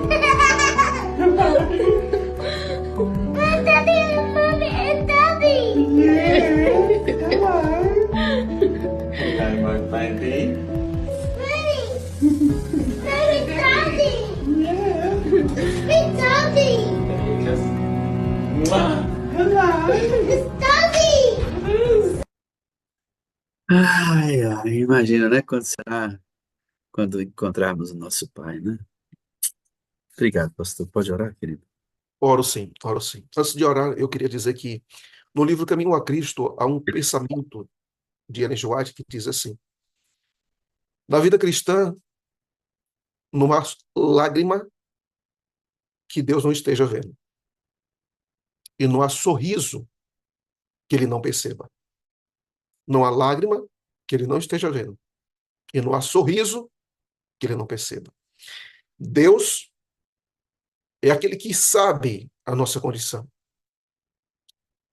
My daddy and mommy and daddy! Hello, my baby. Daddy, daddy! Hey, daddy! Just. Mwah. It's daddy! Ai, ai, imagina, né? Quando será, quando encontrarmos o nosso pai, né? Obrigado, pastor. Pode orar, querido? Oro sim, oro sim. Antes de orar, eu queria dizer que no livro Caminho a Cristo há um pensamento de Ellen G. White que diz assim: na vida cristã, não há lágrima que Deus não esteja vendo, e não há sorriso que ele não perceba. Não há lágrima que ele não esteja vendo. E não há sorriso que ele não perceba. Deus é aquele que sabe a nossa condição.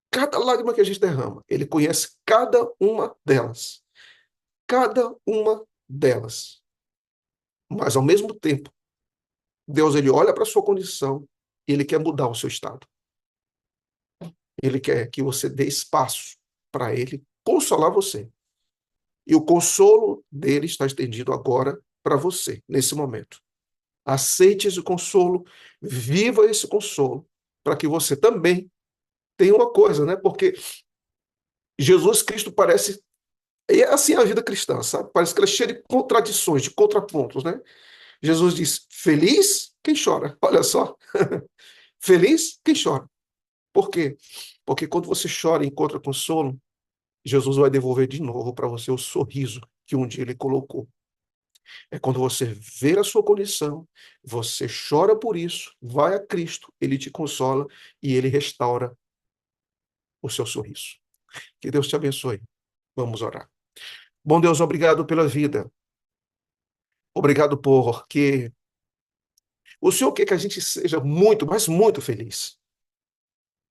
Cada lágrima que a gente derrama, ele conhece cada uma delas. Cada uma delas. Mas, ao mesmo tempo, Deus ele olha para a sua condição e ele quer mudar o seu estado. Ele quer que você dê espaço para ele consolar você. E o consolo dele está estendido agora para você, nesse momento. Aceite esse consolo, viva esse consolo, para que você também tenha uma coisa, né? Porque Jesus Cristo parece. E é assim a vida cristã, sabe? Parece que ela é cheia de contradições, de contrapontos, né? Jesus diz: feliz quem chora. Olha só. Feliz quem chora. Por quê? Porque quando você chora e encontra consolo, Jesus vai devolver de novo para você o sorriso que um dia ele colocou. É quando você vê a sua condição, você chora por isso, vai a Cristo, ele te consola e ele restaura o seu sorriso. Que Deus te abençoe. Vamos orar. Bom Deus, obrigado pela vida. Obrigado porque o Senhor quer que a gente seja muito, mas muito feliz.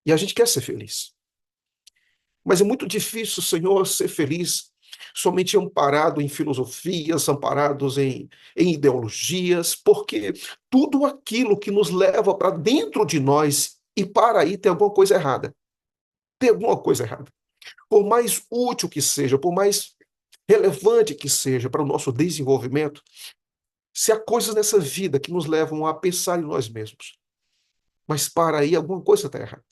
E a gente quer ser feliz. Mas é muito difícil, Senhor, ser feliz somente amparado em filosofias, amparados em ideologias, porque tudo aquilo que nos leva para dentro de nós e para aí tem alguma coisa errada. Tem alguma coisa errada. Por mais útil que seja, por mais relevante que seja para o nosso desenvolvimento, se há coisas nessa vida que nos levam a pensar em nós mesmos, mas para aí alguma coisa está errada.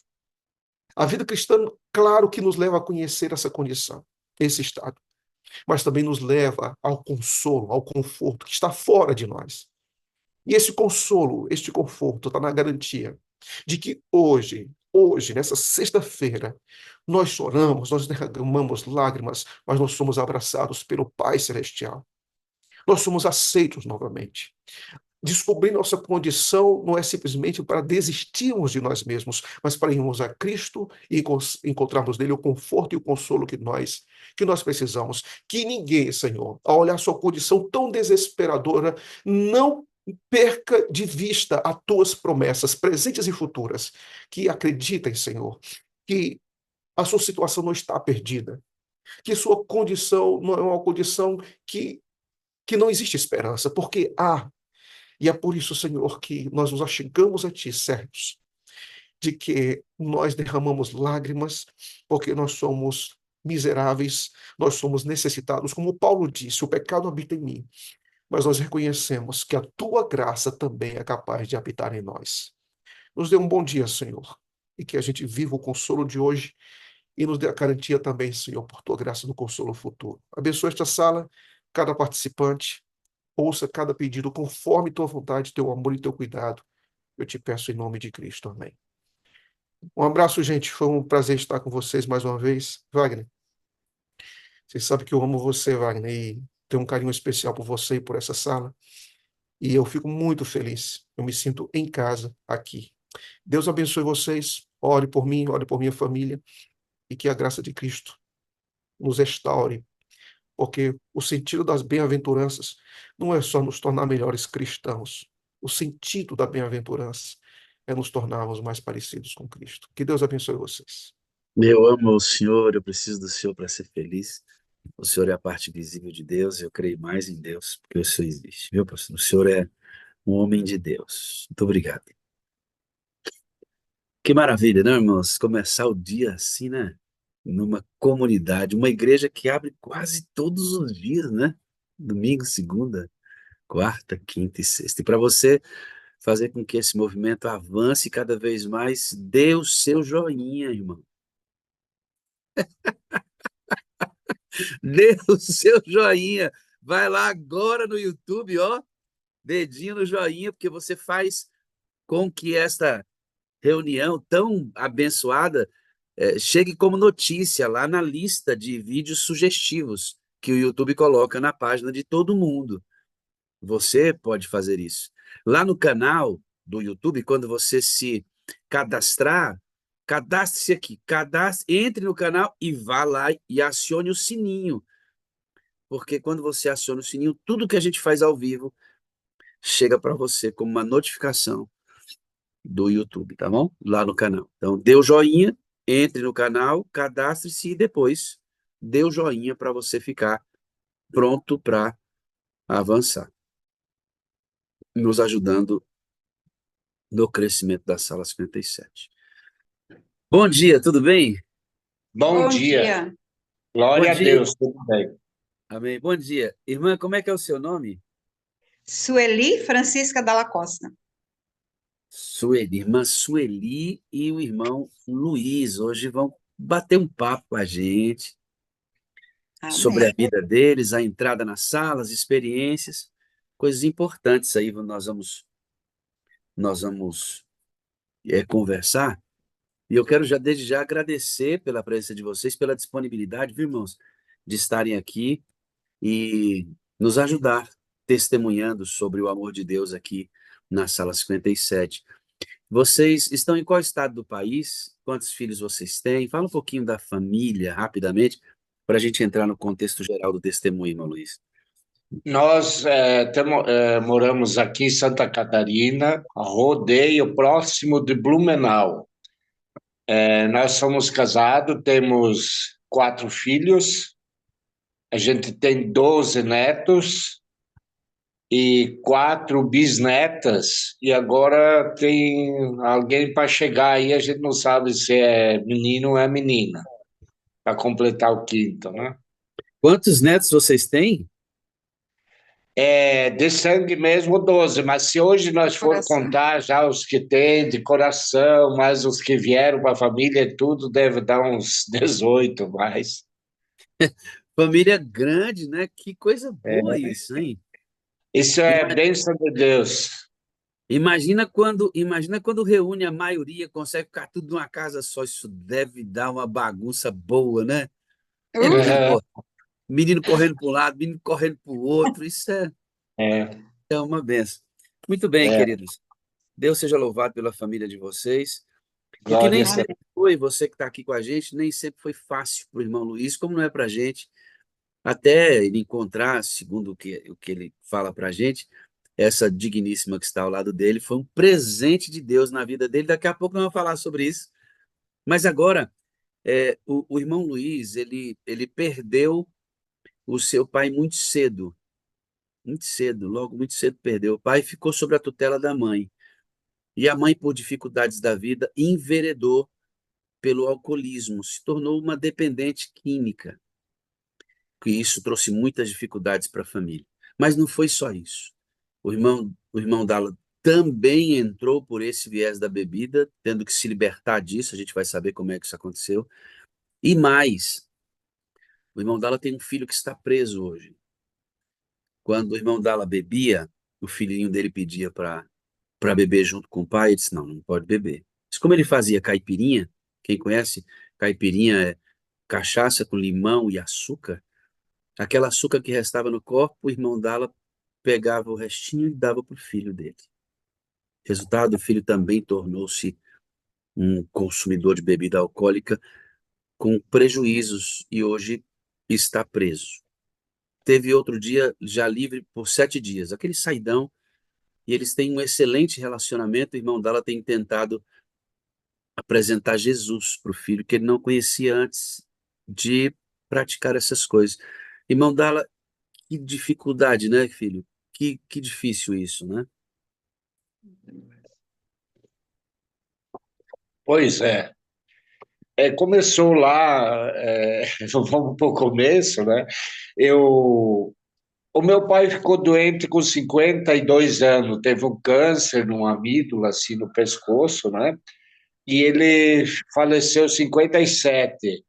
A vida cristã, claro que nos leva a conhecer essa condição, esse estado, mas também nos leva ao consolo, ao conforto que está fora de nós. E esse consolo, este conforto está na garantia de que hoje, nessa sexta-feira, nós choramos, nós derramamos lágrimas, mas nós somos abraçados pelo Pai Celestial. Nós somos aceitos novamente. Descobrir nossa condição não é simplesmente para desistirmos de nós mesmos, mas para irmos a Cristo e encontrarmos nele o conforto e o consolo que nós precisamos. Que ninguém, Senhor, ao olhar sua condição tão desesperadora, não perca de vista as tuas promessas, presentes e futuras, que acreditem, Senhor, que a sua situação não está perdida, que sua condição não é uma condição que não existe esperança, porque há. E é por isso, Senhor, que nós nos achegamos a Ti, certos de que nós derramamos lágrimas, porque nós somos miseráveis, nós somos necessitados. Como Paulo disse, o pecado habita em mim, mas nós reconhecemos que a Tua graça também é capaz de habitar em nós. Nos dê um bom dia, Senhor, e que a gente viva o consolo de hoje e nos dê a garantia também, Senhor, por Tua graça do consolo futuro. Abençoa esta sala, cada participante. Ouça cada pedido conforme tua vontade, teu amor e teu cuidado. Eu te peço em nome de Cristo. Amém. Um abraço, gente. Foi um prazer estar com vocês mais uma vez. Wagner, vocês sabem que eu amo você, Wagner, e tenho um carinho especial por você e por essa sala. E eu fico muito feliz. Eu me sinto em casa aqui. Deus abençoe vocês. Ore por mim, ore por minha família. E que a graça de Cristo nos restaure, porque o sentido das bem-aventuranças não é só nos tornar melhores cristãos. O sentido da bem-aventurança é nos tornarmos mais parecidos com Cristo. Que Deus abençoe vocês. Eu amo o Senhor, eu preciso do Senhor para ser feliz. O Senhor é a parte visível de Deus, eu creio mais em Deus, porque o Senhor existe, viu, pastor? O Senhor é um homem de Deus. Muito obrigado. Que maravilha, né, irmãos? Começar o dia assim, né? Numa comunidade, uma igreja que abre quase todos os dias, né? Domingo, segunda, quarta, quinta e sexta. E para você fazer com que esse movimento avance cada vez mais, dê o seu joinha, irmão. Dê o seu joinha. Vai lá agora no YouTube, ó, dedinho no joinha, porque você faz com que esta reunião tão abençoada chegue como notícia lá na lista de vídeos sugestivos que o YouTube coloca na página de todo mundo. Você pode fazer isso. Lá no canal do YouTube, quando você se cadastrar, cadastre-se aqui, entre no canal e vá lá e acione o sininho porque quando você aciona o sininho, tudo que a gente faz ao vivo chega para você como uma notificação do YouTube, tá bom? Lá no canal. Então, dê o joinha, entre no canal, cadastre-se e depois dê o joinha para você ficar pronto para avançar, nos ajudando no crescimento da Sala 57. Bom dia, tudo bem? Bom dia. Bom Glória a dia. Deus, tudo bem. Amém. Bom dia. Irmã, como é que é o seu nome? Sueli Francisca Dalla Costa. Sueli, irmã Sueli e o irmão Luiz. Hoje vão bater um papo com a gente sobre a Amém. vida deles, a entrada nas salas, experiências, coisas importantes aí nós vamos conversar. E eu quero já desde já agradecer pela presença de vocês, pela disponibilidade, viu, irmãos, de estarem aqui e nos ajudar testemunhando sobre o amor de Deus aqui na Sala 57. Vocês estão em qual estado do país? Quantos filhos vocês têm? Fala um pouquinho da família, rapidamente, para a gente entrar no contexto geral do testemunho, irmão Luiz. Nós moramos aqui em Santa Catarina, rodeio próximo de Blumenau. Nós somos casados, temos 4 filhos, a gente tem 12 netos e 4 bisnetas, e agora tem alguém para chegar aí, a gente não sabe se é menino ou é menina, para completar o quinto, né? Quantos netos vocês têm? De sangue mesmo 12, mas se hoje nós for Coração. contar já os que tem de coração, mais os que vieram para a família e tudo, deve dar uns 18 mais. Família grande, né? Que coisa boa isso, hein? Isso é bênção de Deus. Imagina quando reúne a maioria, consegue ficar tudo numa casa só. Isso deve dar uma bagunça boa, né? Uhum. Menino correndo para um lado, menino correndo para o outro. Isso É, é uma benção. Muito bem, é, queridos. Deus seja louvado pela família de vocês. Porque glória nem a Deus. sempre foi, você que está aqui com a gente, nem sempre foi fácil para o irmão Luiz, como não é para a gente, até ele encontrar, segundo o que ele fala para a gente, essa digníssima que está ao lado dele, foi um presente de Deus na vida dele. Daqui a pouco nós vamos falar sobre isso. Mas agora, o irmão Luiz, ele perdeu o seu pai muito cedo, logo muito cedo perdeu o pai e ficou sob a tutela da mãe. E a mãe, por dificuldades da vida, enveredou pelo alcoolismo, se tornou uma dependente química, que isso trouxe muitas dificuldades para a família. Mas não foi só isso. O irmão dela também entrou por esse viés da bebida, tendo que se libertar disso, a gente vai saber como é que isso aconteceu. E mais, o irmão dela tem um filho que está preso hoje. Quando o irmão dela bebia, o filhinho dele pedia para beber junto com o pai, ele disse, não, não pode beber. Mas como ele fazia caipirinha, quem conhece, caipirinha é cachaça com limão e açúcar, aquele açúcar que restava no corpo, o irmão dela pegava o restinho e dava para o filho dele. Resultado, o filho também tornou-se um consumidor de bebida alcoólica com prejuízos e hoje está preso. Teve outro dia já livre por 7 dias, aquele saidão, e eles têm um excelente relacionamento. O irmão dela tem tentado apresentar Jesus para o filho, que ele não conhecia antes de praticar essas coisas. Irmão dela, que dificuldade, né, filho? Que difícil isso, né? Pois é. Começou lá, vamos para o começo, né? O meu pai ficou doente com 52 anos, teve um câncer numa amígdala, assim, no pescoço, né? E ele faleceu aos 57.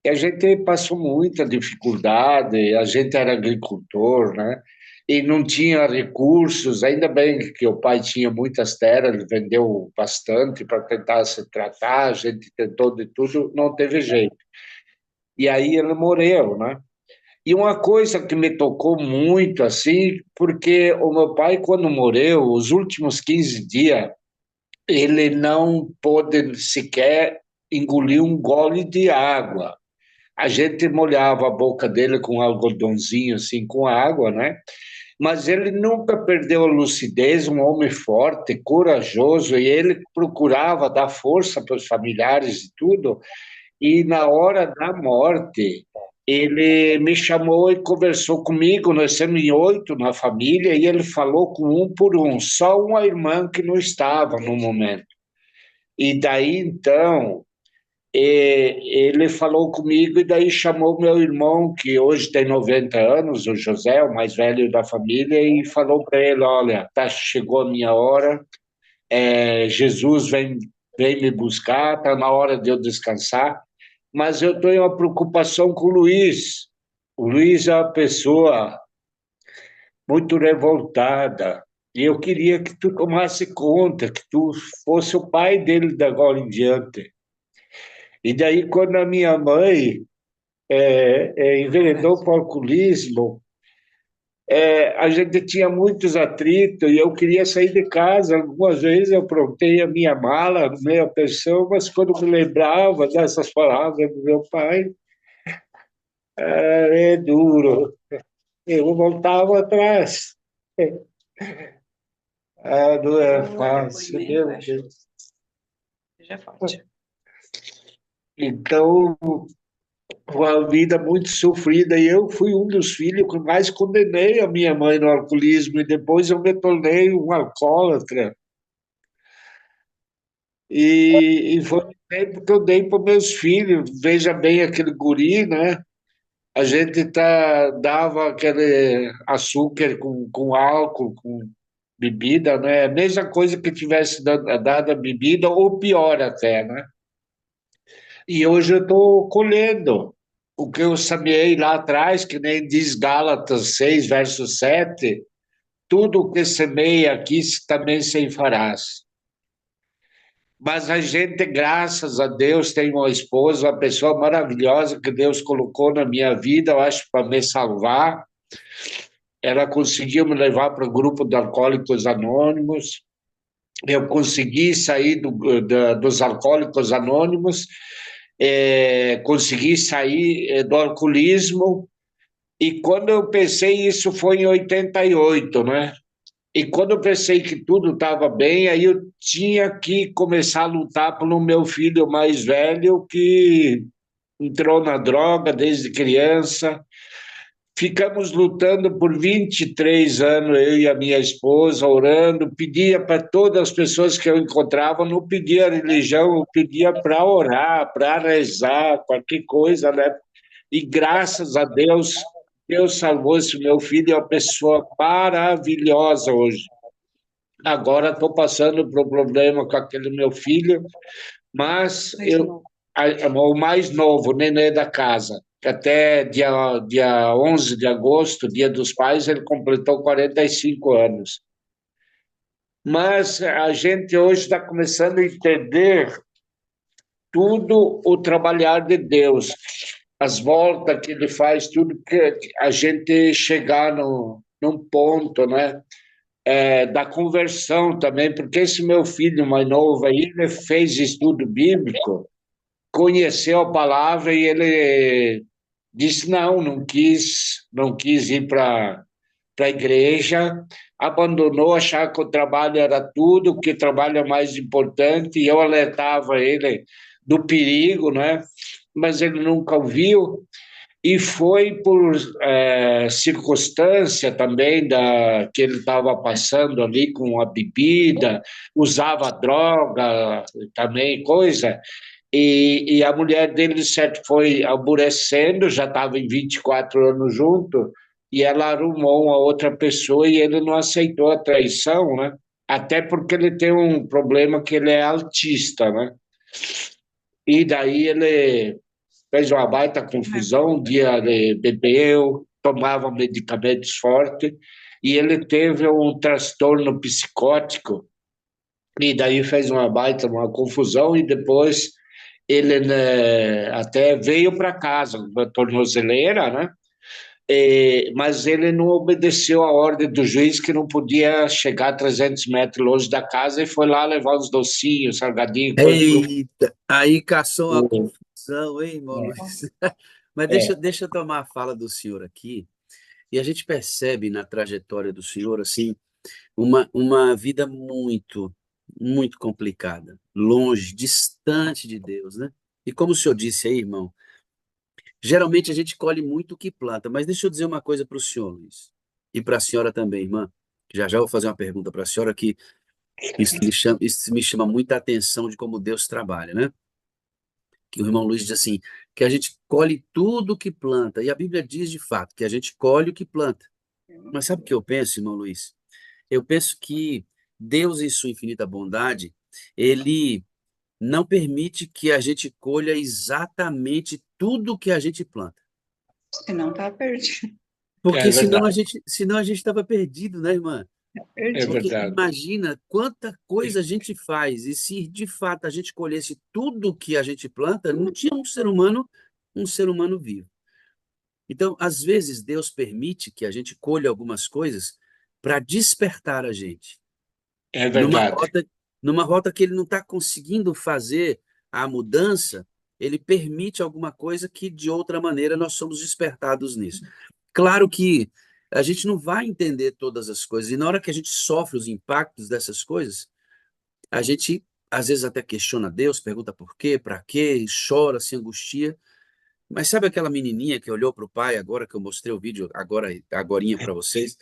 E a gente passou muita dificuldade, a gente era agricultor, né? E não tinha recursos, ainda bem que o pai tinha muitas terras, ele vendeu bastante para tentar se tratar, a gente tentou de tudo, não teve jeito. E aí ele morreu, né? E uma coisa que me tocou muito, assim, porque o meu pai, quando morreu, os últimos 15 dias, ele não pôde sequer engolir um gole de água. a gente molhava a boca dele com um algodãozinho, assim, com água, né? Mas ele nunca perdeu a lucidez, um homem forte, corajoso, e ele procurava dar força para os familiares e tudo. E na hora da morte, ele me chamou e conversou comigo. Nós somos em 8 na família, e ele falou com um por um, só uma irmã que não estava no momento. E daí então ele falou comigo e daí chamou meu irmão, que hoje tem 90 anos, o José, o mais velho da família, e falou para ele: olha, tá, chegou a minha hora, Jesus vem me buscar, tá na hora de eu descansar, mas eu tenho uma preocupação com o Luiz. O Luiz é uma pessoa muito revoltada, e eu queria que tu tomasse conta, que tu fosse o pai dele de agora em diante. E daí, quando a minha mãe enveredou para o alcoolismo, a gente tinha muitos atritos e eu queria sair de casa. Algumas vezes eu aprontei a minha mala no meio da pensão, mas quando me lembrava dessas palavras do meu pai, é duro. Eu voltava atrás. Não é fácil, meu Deus. Seja forte. Então, uma vida muito sofrida, e eu fui um dos filhos que mais condenei a minha mãe no alcoolismo, e depois eu me tornei um alcoólatra. E foi o tempo que eu dei para meus filhos. Veja bem aquele guri, né? A gente dava aquele açúcar com álcool, com bebida, né? A mesma coisa que tivesse dado a bebida, ou pior até, né? E hoje eu estou colhendo o que eu semeei lá atrás, que nem diz Gálatas 6, verso 7, tudo o que semeia aqui também ceifarás. Mas a gente, graças a Deus, tem uma esposa, uma pessoa maravilhosa que Deus colocou na minha vida, eu acho, para me salvar. Ela conseguiu me levar para o grupo de Alcoólicos Anônimos. Eu consegui sair dos Alcoólicos Anônimos, consegui sair do alcoolismo. E quando eu pensei, isso foi em 88, né? E quando eu pensei que tudo estava bem, aí eu tinha que começar a lutar pelo meu filho mais velho, que entrou na droga desde criança. Ficamos lutando por 23 anos, eu e a minha esposa, orando, pedia para todas as pessoas que eu encontrava, não pedia religião, eu pedia para orar, para rezar, qualquer coisa, né? E graças a Deus, Deus salvou esse meu filho, é uma pessoa maravilhosa hoje. Agora estou passando por um problema com aquele meu filho, mas o mais novo, o nenê da casa, que até dia 11 de agosto, Dia dos Pais, ele completou 45 anos. Mas a gente hoje está começando a entender tudo o trabalhar de Deus, as voltas que ele faz, tudo que a gente chegar num ponto, né? Da conversão também, porque esse meu filho mais novo aí, ele fez estudo bíblico, conheceu a palavra e ele disse não quis ir para a igreja, abandonou, achava que o trabalho era tudo, que o trabalho é mais importante, e eu alertava ele do perigo, né? Mas ele nunca ouviu. E foi por circunstância também que ele estava passando ali com a bebida, usava droga também, coisa, e a mulher dele, certo, foi aborrecendo, já estava em 24 anos junto, e ela arrumou uma outra pessoa e ele não aceitou a traição, né? Até porque ele tem um problema que ele é autista, né? E daí ele fez uma baita confusão, um dia ele bebeu, tomava medicamentos fortes, e ele teve um transtorno psicótico, e daí fez uma confusão, e depois ele, né, até veio para casa, uma tornozeleira, né? Mas ele não obedeceu a ordem do juiz, que não podia chegar a 300 metros longe da casa, e foi lá levar uns docinhos, salgadinhos, coisa pro... Eita, aí caçou uma confusão, hein, irmão Luiz? Mas É, deixa eu tomar a fala do senhor aqui, e a gente percebe na trajetória do senhor, assim, uma vida muito, muito complicada, longe, distante de Deus, né? E como o senhor disse aí, irmão, geralmente a gente colhe muito o que planta, mas deixa eu dizer uma coisa para o senhor, Luiz, e para a senhora também, irmã. Já já vou fazer uma pergunta para a senhora que isso me chama muita atenção de como Deus trabalha, né? Que o irmão Luiz diz assim, que a gente colhe tudo o que planta, e a Bíblia diz de fato que a gente colhe o que planta. Mas sabe o que eu penso, irmão Luiz? Eu penso que Deus, em sua infinita bondade, ele não permite que a gente colha exatamente tudo que a gente planta. Senão tá perdido. é Porque verdade, senão a gente estava perdido, né, irmã? é Perdido. Porque verdade. imagina quanta coisa a gente faz, e se de fato a gente colhesse tudo que a gente planta, não tinha um ser humano vivo. Então, às vezes, Deus permite que a gente colha algumas coisas para despertar a gente É numa verdade. rota, numa rota que ele não está conseguindo fazer a mudança, ele permite alguma coisa que de outra maneira nós somos despertados nisso. Claro que a gente não vai entender todas as coisas, e na hora que a gente sofre os impactos dessas coisas, a gente às vezes até questiona Deus, pergunta por quê, para quê, chora, se angustia. Mas sabe aquela menininha que olhou para o pai, agora que eu mostrei o vídeo, agorinha para vocês?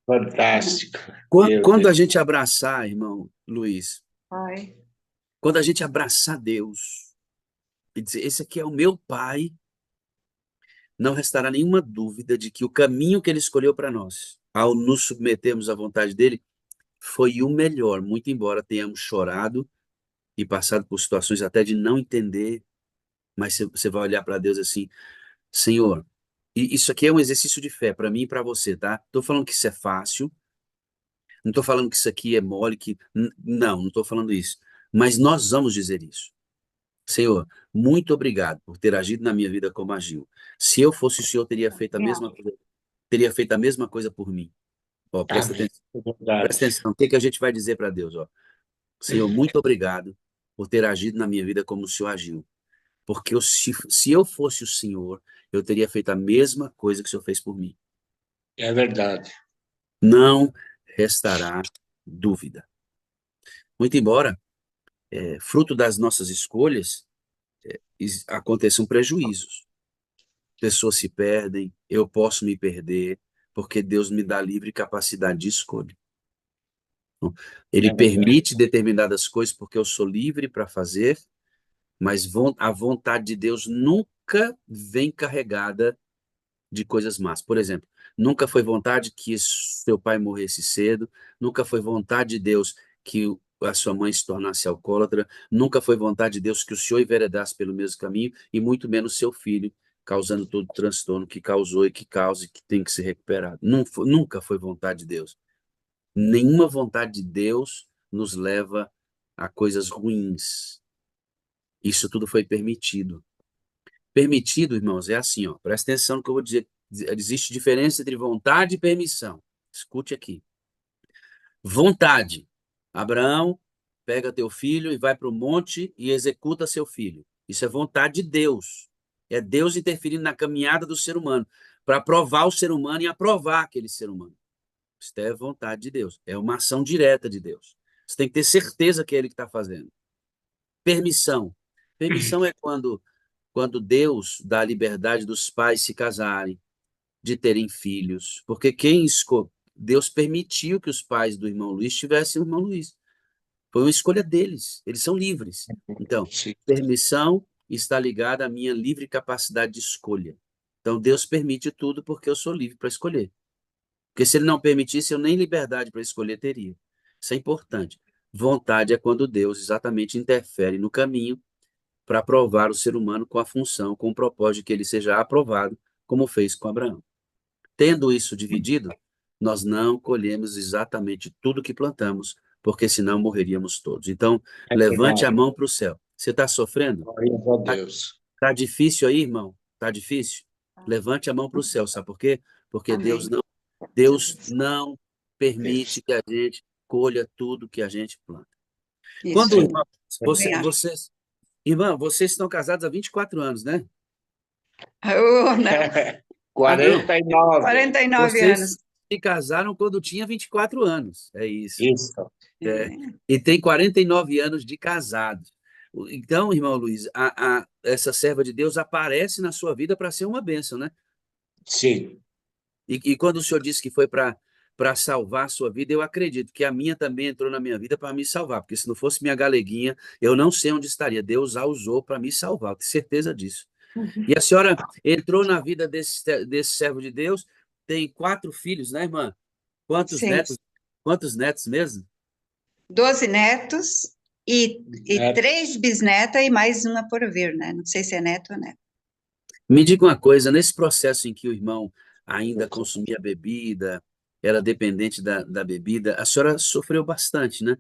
Fantástico. Quando, Meu quando Deus. a gente abraçar, irmão Luiz, Ai, quando a gente abraçar Deus e dizer, esse aqui é o meu pai, não restará nenhuma dúvida de que o caminho que ele escolheu para nós, ao nos submetermos à vontade dele, foi o melhor, muito embora tenhamos chorado e passado por situações até de não entender, mas você vai olhar para Deus assim, Senhor, e isso aqui é um exercício de fé para mim e para você, tá? Estou falando que isso é fácil, não estou falando que isso aqui é mole, não estou falando isso. Mas nós vamos dizer isso. Senhor, muito obrigado por ter agido na minha vida como agiu. Se eu fosse o Senhor, teria feito a mesma coisa por mim. Ó, Amém. É presta verdade. atenção. O que que a gente vai dizer para Deus? Ó? Senhor, muito obrigado por ter agido na minha vida como o Senhor agiu. Porque se eu fosse o Senhor, eu teria feito a mesma coisa que o Senhor fez por mim. É verdade. Não restará dúvida. Muito embora, fruto das nossas escolhas, aconteçam prejuízos. Pessoas se perdem, eu posso me perder, porque Deus me dá livre capacidade de escolha. Então, ele É verdade. permite determinadas coisas porque eu sou livre para fazer, mas a vontade de Deus nunca vem carregada de coisas más. Por exemplo, nunca foi vontade que seu pai morresse cedo, nunca foi vontade de Deus que a sua mãe se tornasse alcoólatra, nunca foi vontade de Deus que o senhor enveredasse pelo mesmo caminho, e muito menos seu filho, causando todo o transtorno que causou e que causa e que tem que ser recuperado. Nunca foi vontade de Deus. Nenhuma vontade de Deus nos leva a coisas ruins. Isso tudo foi permitido. Permitido, irmãos, é assim, ó. Presta atenção no que eu vou dizer. Existe diferença entre vontade e permissão. Escute aqui. Vontade. Abraão, pega teu filho e vai para o monte e executa seu filho. Isso é vontade de Deus. É Deus interferindo na caminhada do ser humano para provar o ser humano e aprovar aquele ser humano. Isso é vontade de Deus. É uma ação direta de Deus. Você tem que ter certeza que é Ele que está fazendo. Permissão. Permissão é quando Deus dá a liberdade dos pais se casarem, de terem filhos, porque Deus permitiu que os pais do irmão Luiz tivessem o irmão Luiz. Foi uma escolha deles, eles são livres. Então, Sim. permissão está ligada à minha livre capacidade de escolha. Então, Deus permite tudo porque eu sou livre para escolher. Porque se ele não permitisse, eu nem liberdade para escolher teria. Isso é importante. Vontade é quando Deus exatamente interfere no caminho para aprovar o ser humano com a função, com o propósito de que ele seja aprovado, como fez com Abraão. Tendo isso dividido, nós não colhemos exatamente tudo que plantamos, porque senão morreríamos todos. Então, É levante a verdade. mão para o céu. Você está sofrendo? Glória a Deus. Tá difícil aí, irmão? Tá difícil? Levante a mão para o céu, sabe por quê? Porque amém. Deus não permite que a gente colha tudo que a gente planta. Isso Quando, aí. irmão, Também acho. irmã, vocês estão casados há 24 anos, né? Oh, não, Ah, não. 49. 49 Vocês anos. se casaram quando tinha 24 anos. É isso. Isso. É. É, E tem 49 anos de casado. Então, irmão Luiz, essa serva de Deus aparece na sua vida para ser uma bênção, né? Sim. E quando o senhor disse que foi para salvar a sua vida, eu acredito que a minha também entrou na minha vida para me salvar, porque se não fosse minha galeguinha, eu não sei onde estaria. Deus a usou para me salvar, eu tenho certeza disso. E a senhora entrou na vida desse servo de Deus, tem 4 filhos, né, irmã? Quantos sim. netos? Quantos netos mesmo? 12 netos e É, 3 bisnetas e mais uma por vir, né? Não sei se é neto ou neto. Me diga uma coisa, nesse processo em que o irmão ainda consumia bebida, era dependente da bebida, a senhora sofreu bastante, né?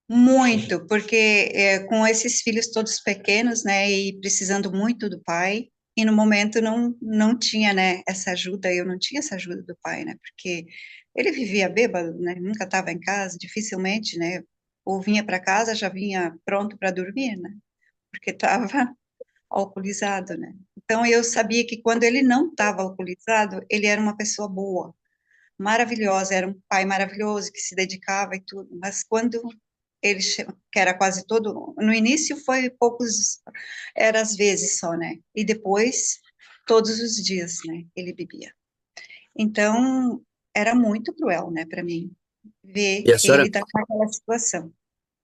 Muito, porque com esses filhos todos pequenos, né, e precisando muito do pai, e no momento não tinha, né, essa ajuda, eu não tinha essa ajuda do pai, né, porque ele vivia bêbado, né, nunca estava em casa, dificilmente, né, ou vinha para casa, já vinha pronto para dormir, né, porque estava alcoolizado, né. Então eu sabia que quando ele não estava alcoolizado, ele era uma pessoa boa, maravilhosa, era um pai maravilhoso que se dedicava e tudo, mas quando ele, que era quase todo, no início foi poucos, era às vezes só, né? E depois, todos os dias, né? Ele bebia. Então, era muito cruel, né, para mim, ver E ele naquela situação.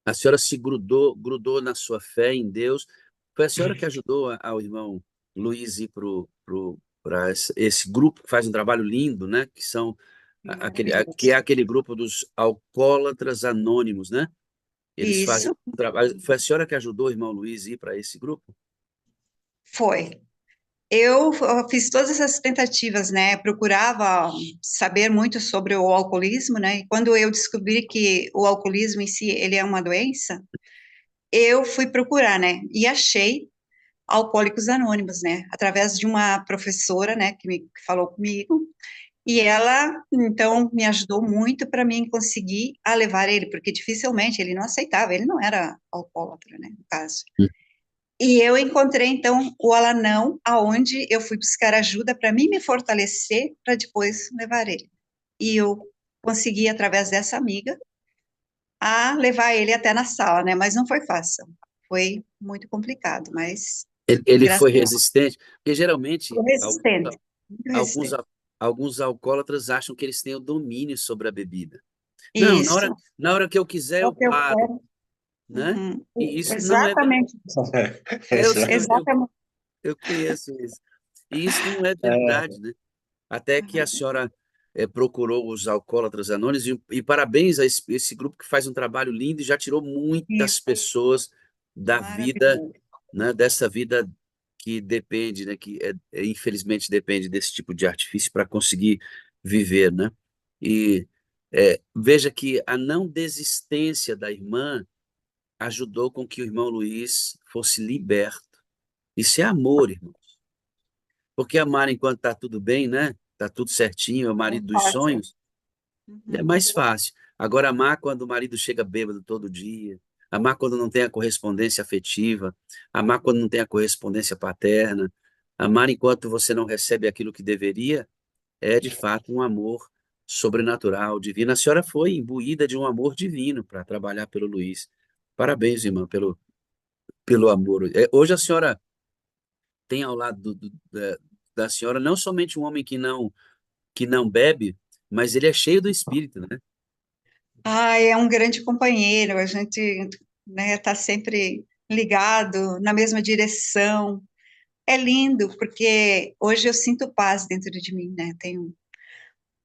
a senhora se grudou na sua fé em Deus. Foi a senhora que ajudou ao irmão Luiz ir para esse grupo que faz um trabalho lindo, né? Que são que é Maravilhoso. aquele grupo dos alcoólatras anônimos, né? Eles fazem Isso um trabalho. Foi a senhora que ajudou o irmão Luiz a ir para esse grupo? foi. Eu fiz todas essas tentativas, né? Procurava saber muito sobre o alcoolismo, né? E quando eu descobri que o alcoolismo em si, ele é uma doença, eu fui procurar, né? E achei Alcoólicos Anônimos, né? Através de uma professora, né, que falou comigo, e ela, então, me ajudou muito para mim conseguir a levar ele, porque dificilmente ele não aceitava, ele não era alcoólatra, né, no caso. E eu encontrei, então, o Alanão, aonde eu fui buscar ajuda para mim me fortalecer, para depois levar ele. E eu consegui, através dessa amiga, a levar ele até na sala, né, mas não foi fácil. Foi muito complicado, mas Ele graças foi a Deus, resistente, porque geralmente resistente, muito alguns, resistente. alguns alcoólatras acham que eles têm o domínio sobre a bebida. Não, Isso, na hora que eu quiser, é o eu que eu paro, quero. né? Uhum. E isso não é Exatamente, eu, exatamente. eu conheço isso. E isso não é é, verdade, né? Até que a Uhum. senhora procurou os alcoólatras anônimos, e parabéns a esse grupo que faz um trabalho lindo e já tirou muitas Isso, pessoas da vida, maravilhoso. né? Dessa vida que depende, né? Que infelizmente depende desse tipo de artifício para conseguir viver, né? E veja que a não desistência da irmã ajudou com que o irmão Luiz fosse liberto. Isso é amor, irmão. Porque amar enquanto está tudo bem, né? Está tudo certinho, é o É marido dos fácil. sonhos, é Uhum. mais fácil. Agora, amar quando o marido chega bêbado todo dia, amar quando não tem a correspondência afetiva, amar quando não tem a correspondência paterna, amar enquanto você não recebe aquilo que deveria, é de fato um amor sobrenatural, divino. A senhora foi imbuída de um amor divino para trabalhar pelo Luiz. Parabéns, irmã, pelo amor. Hoje a senhora tem ao lado da senhora não somente um homem que não bebe, mas ele é cheio do Espírito, né? É um grande companheiro, a gente, né, tá sempre ligado na mesma direção. É lindo, porque hoje eu sinto paz dentro de mim, né?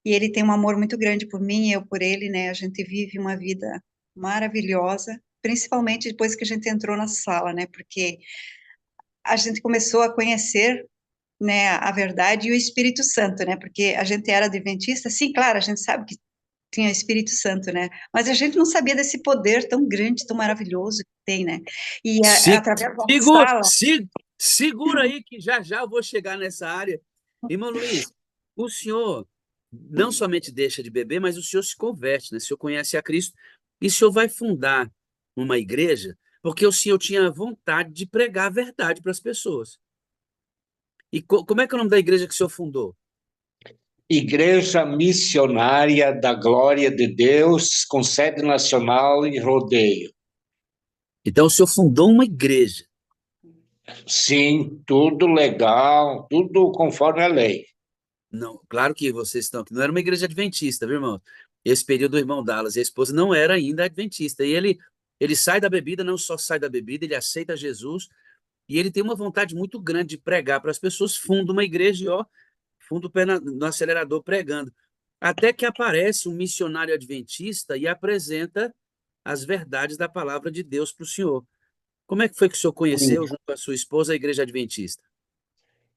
E ele tem um amor muito grande por mim, eu por ele, né? A gente vive uma vida maravilhosa, principalmente depois que a gente entrou na sala, né? Porque a gente começou a conhecer, né, a verdade e o Espírito Santo, né? Porque a gente era adventista, sim, claro, a gente sabe que tinha o Espírito Santo, né? Mas a gente não sabia desse poder tão grande, tão maravilhoso que tem, né? E Se, através da segura, sala, segura aí que já eu vou chegar nessa área. Irmão Luiz, o senhor não somente deixa de beber, mas o senhor se converte, né? O senhor conhece a Cristo e o senhor vai fundar uma igreja porque o senhor tinha vontade de pregar a verdade para as pessoas. E como é que é o nome da igreja que o senhor fundou? Igreja Missionária da Glória de Deus, com sede nacional em Rodeio. Então, o senhor fundou uma igreja. Sim, tudo legal, tudo conforme a lei. Não, claro que vocês estão aqui. Não era uma igreja adventista, viu, irmão? Esse período, o irmão Dallas e a esposa não era ainda adventista. E ele sai da bebida, não só sai da bebida, ele aceita Jesus e ele tem uma vontade muito grande de pregar para as pessoas. Funda uma igreja e, ó, funda o pé no acelerador pregando. Até que aparece um missionário adventista e apresenta as verdades da palavra de Deus para o senhor. Como é que foi que o senhor conheceu, junto com a sua esposa, a igreja adventista?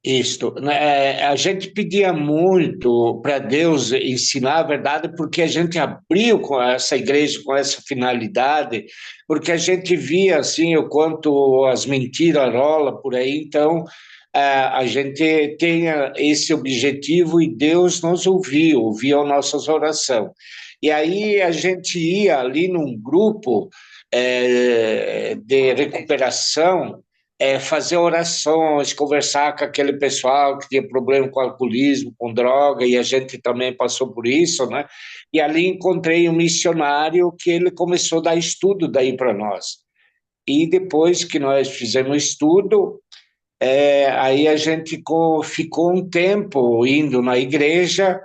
Isto, né, a gente pedia muito para Deus ensinar a verdade, porque a gente abriu com essa igreja com essa finalidade, porque a gente via assim o quanto as mentiras rolam por aí, então a gente tinha esse objetivo e Deus nos ouvia as nossas orações. E aí a gente ia ali num grupo de recuperação, fazer orações, conversar com aquele pessoal que tinha problema com alcoolismo, com droga, e a gente também passou por isso, né? E ali encontrei um missionário que ele começou a dar estudo daí para nós. E depois que nós fizemos estudo, aí a gente ficou um tempo indo na igreja,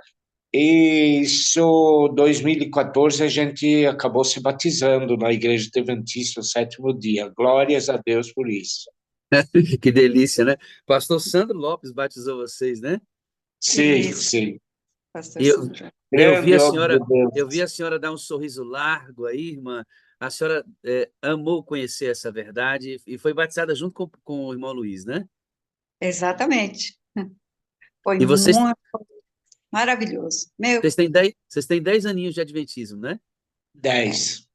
e isso, 2014, a gente acabou se batizando na Igreja Adventista do Sétimo Dia. Glórias a Deus por isso. Que delícia, né? Pastor Sandro Lopes batizou vocês, né? Sim, Isso, sim. pastor E Sandro. eu vi Grande a homem senhora, de Deus. eu vi a senhora dar um sorriso largo aí, irmã. A senhora amou conhecer essa verdade e foi batizada junto com o irmão Luiz, né? Exatamente. Foi E vocês, muito maravilhoso. Meu, vocês têm 10 aninhos de adventismo, né? 10.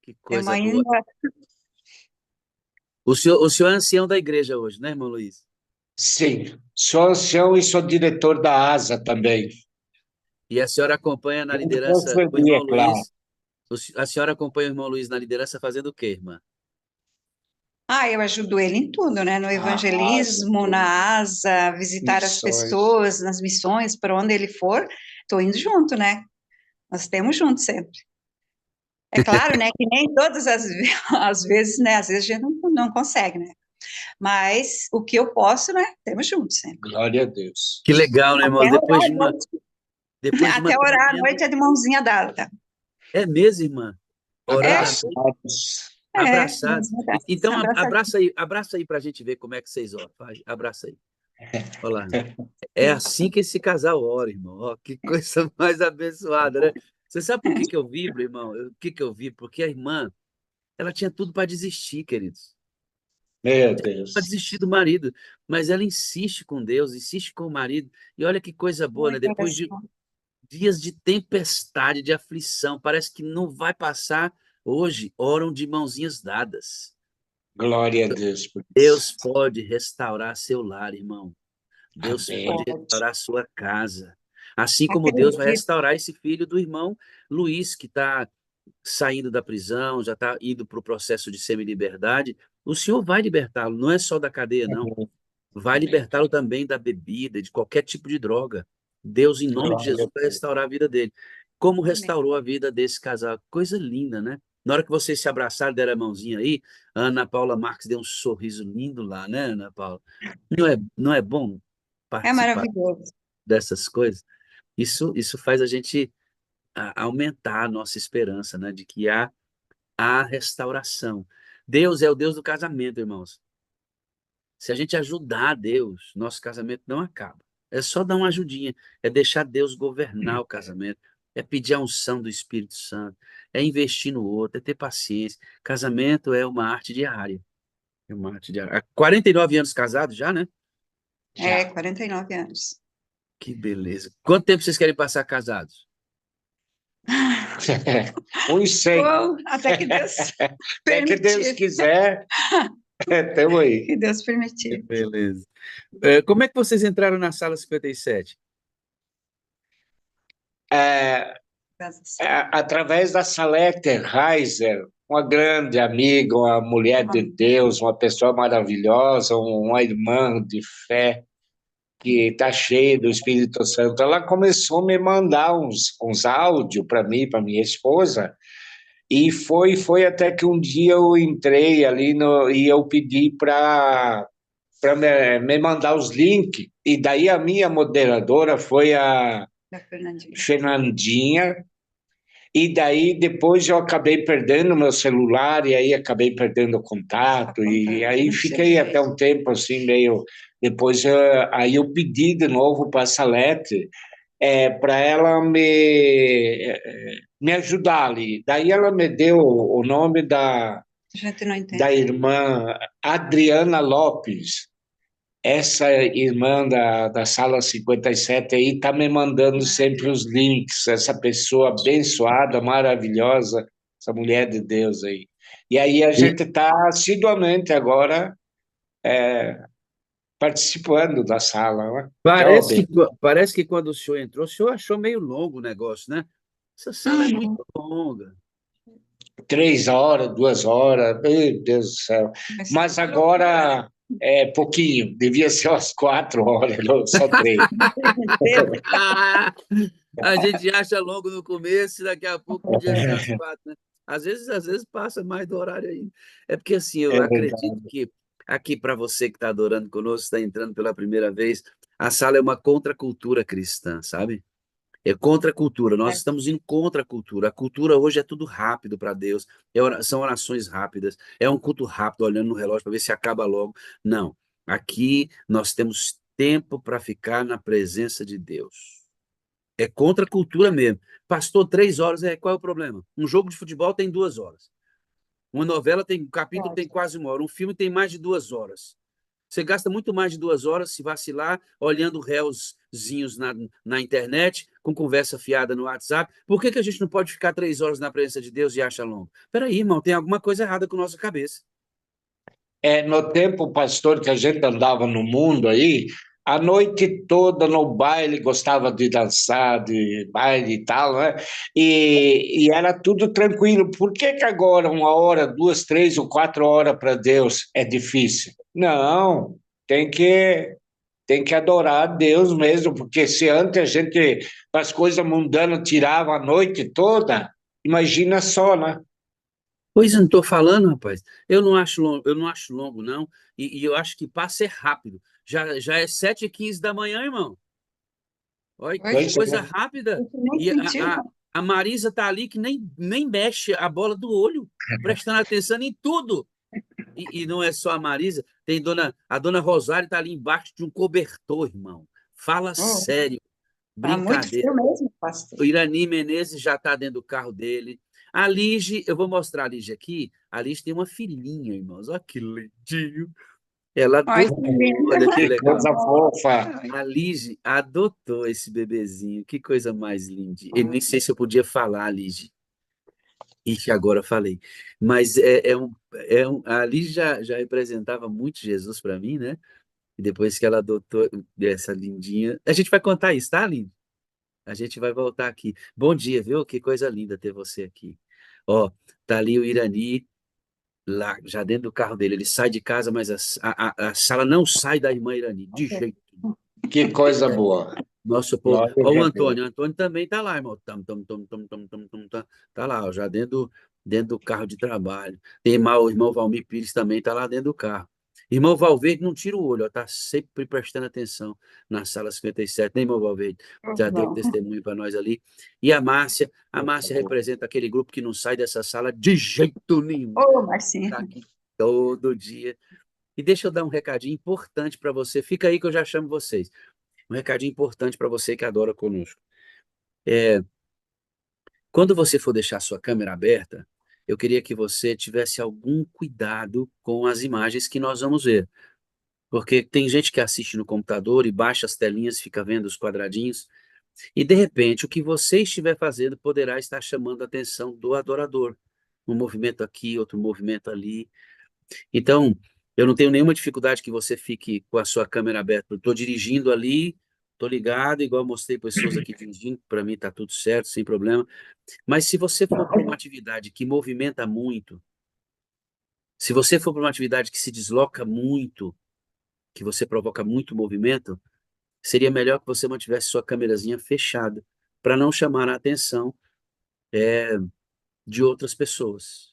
Que temos coisa boa. ainda. O senhor é ancião da igreja hoje, né, irmão Luiz? Sim, sou ancião e sou diretor da ASA também. E a senhora acompanha na Com liderança o irmão é claro. Luiz. A senhora acompanha o irmão Luiz na liderança fazendo o quê, irmã? Eu ajudo ele em tudo, né? No evangelismo, tudo. na asa, visitar as Missões. pessoas, nas missões, para onde ele for, estou indo junto, né? Nós estamos juntos sempre. É claro, né, que nem todas as vezes, né, às vezes a gente não consegue, né? Mas o que eu posso, né, estamos juntos sempre. Glória a Deus. Que legal, né, irmão? Até orar à noite, Depois de uma até orar à tremenda... noite é de mãozinha dada. É mesmo, irmã? Orar, Abraçados. abraçados. Mãozinha dada, Então, abraçadinho. abraça aí para a gente ver como é que vocês oram. Abraça aí. Olha lá. É assim que esse casal ora, irmão. Ó, que coisa mais abençoada, né? Você sabe por que que eu vibro, irmão? O que que eu vibro? Porque a irmã, ela tinha tudo para desistir, queridos. Meu Para Deus. desistir do marido. Mas ela insiste com Deus, insiste com o marido. E olha que coisa boa, né? Depois de dias de tempestade, de aflição, parece que não vai passar. Hoje, oram de mãozinhas dadas. Glória a Deus por Deus isso. pode restaurar seu lar, irmão. Deus Amém. pode restaurar sua casa. Assim como Deus vai restaurar esse filho do irmão Luiz, que está saindo da prisão, já está indo para o processo de semi-liberdade. O Senhor vai libertá-lo, não é só da cadeia, não. Vai libertá-lo também da bebida, de qualquer tipo de droga. Deus, em nome de Jesus, vai restaurar a vida dele. Como restaurou a vida desse casal. Coisa linda, né? Na hora que vocês se abraçaram, deram a mãozinha aí, a Ana Paula Marques deu um sorriso lindo lá, né, Ana Paula? Não é bom É participar maravilhoso. dessas coisas? Isso faz a gente aumentar a nossa esperança, né, de que há restauração. Deus é o Deus do casamento, irmãos. Se a gente ajudar Deus, nosso casamento não acaba. É só dar uma ajudinha, é deixar Deus governar o casamento, é pedir a unção do Espírito Santo, é investir no outro, é ter paciência. Casamento é uma arte diária. É uma arte diária. Há 49 anos casados já, né? 49 anos. Que beleza. Quanto tempo vocês querem passar casados? Uns 100. Até que Deus Até que Deus permitir. quiser. Estamos aí. Que Deus permitir. Beleza. Como é que vocês entraram na sala 57? Através da Salete Reiser, uma grande amiga, uma mulher de Deus, uma pessoa maravilhosa, uma irmã de fé. que está cheia do Espírito Santo, ela começou a me mandar uns áudios para mim, para minha esposa, e foi até que um dia eu entrei ali e eu pedi para me mandar os links, e daí a minha moderadora foi a Da Fernandinha. Fernandinha, e daí depois eu acabei perdendo meu celular, e aí acabei perdendo o contato, e aí Não fiquei sei. até um tempo assim, meio. Depois aí eu pedi de novo para a Salete para ela me ajudar ali. Daí ela me deu o nome A gente não entende. da irmã Adriana Lopes. Essa irmã da sala 57 aí está me mandando sempre os links, essa pessoa abençoada, maravilhosa, essa mulher de Deus aí. E aí a E gente está assiduamente agora participando da sala, né? Que é uma parece que quando o senhor entrou, o senhor achou meio longo o negócio, né? Essa sala é muito longa. 3 horas, 2 horas, meu Deus do céu. Mas agora é pouquinho, devia ser umas 4 horas, não, só 3. A gente acha longo no começo e daqui a pouco podia ser as 4, né? Às vezes passa mais do horário ainda. É porque assim, É eu acredito verdade. que aqui para você que está adorando conosco, está entrando pela primeira vez, a sala é uma contracultura cristã, sabe? É contracultura. Nós estamos em contracultura. A cultura hoje é tudo rápido para Deus. São orações rápidas. É um culto rápido, olhando no relógio para ver se acaba logo. Não. Aqui nós temos tempo para ficar na presença de Deus. É contra a cultura mesmo. Pastor, 3 horas, qual é o problema? Um jogo de futebol tem 2 horas. Uma novela tem, um capítulo tem quase 1 hora. Um filme tem mais de 2 horas. Você gasta muito mais de 2 horas se vacilar, olhando réuzinhos na internet, com conversa fiada no WhatsApp. Por que a gente não pode ficar 3 horas na presença de Deus e acha longo? Peraí, irmão, tem alguma coisa errada com a nossa cabeça. No tempo, pastor, que a gente andava no mundo aí, a noite toda no baile, gostava de dançar, de baile e tal, né? E era tudo tranquilo. Por que que agora 1 hora, 2, 3 ou 4 horas para Deus é difícil? Não, tem que, tem que adorar a Deus mesmo, porque se antes a gente, as coisas mundanas, tirava a noite toda, imagina só, né? Pois eu não estou falando, rapaz. Eu não acho longo, não. E eu acho que passa é rápido. Já é 7h15 da manhã, irmão. Olha que Hoje, Pois coisa é. rápida. eu nem E senti, a Marisa tá ali que nem mexe a bola do olho, prestando atenção em tudo. E não é só a Marisa, tem a dona Rosário está ali embaixo de um cobertor, irmão. Fala oh, sério, tá muito brincadeira. frio mesmo, pastor. O Irani Menezes já está dentro do carro dele. A Lige, eu vou mostrar a Lige aqui. A Lige tem uma filhinha, irmãos. Olha que lindinho. Ela Ai, adotou, que lindo. olha que Que legal. coisa fofa. A Lige adotou esse bebezinho. Que coisa mais linda. Eu nem sei se eu podia falar, Lige. Ixi, agora falei. Mas a Lige já representava muito Jesus para mim, né? E depois que ela adotou essa lindinha. A gente vai contar isso, tá, Lindy? A gente vai voltar aqui. Bom dia, viu? Que coisa linda ter você aqui. Ó, tá ali o Irani, lá, já dentro do carro dele. Ele sai de casa, mas a sala não sai da irmã Irani, de jeito nenhum. Que coisa boa. Nosso povo. Glória Ó, o a Deus. Antônio. O Antônio também tá lá, irmão. Tá lá, ó, já dentro do carro de trabalho. O irmão Valmir Pires também tá lá dentro do carro. Irmão Valverde não tira o olho, ó, tá sempre prestando atenção na sala 57, né, irmão Valverde? Já deu Bom. testemunho para nós ali. E a Márcia representa aquele grupo que não sai dessa sala de jeito nenhum. Ô, Marcinho. Tá aqui todo dia. E deixa eu dar um recadinho importante para você. Fica aí que eu já chamo vocês. Um recadinho importante para você que adora conosco. Quando você for deixar sua câmera aberta, eu queria que você tivesse algum cuidado com as imagens que nós vamos ver. Porque tem gente que assiste no computador e baixa as telinhas e fica vendo os quadradinhos. E, de repente, o que você estiver fazendo poderá estar chamando a atenção do adorador. Um movimento aqui, outro movimento ali. Então, eu não tenho nenhuma dificuldade que você fique com a sua câmera aberta. Eu estou dirigindo ali, estou ligado, igual eu mostrei pessoas aqui dirigindo, para mim está tudo certo, sem problema. Mas se você for para uma atividade que movimenta muito, se você for para uma atividade que se desloca muito, que você provoca muito movimento, seria melhor que você mantivesse sua câmerazinha fechada, para não chamar a atenção de outras pessoas.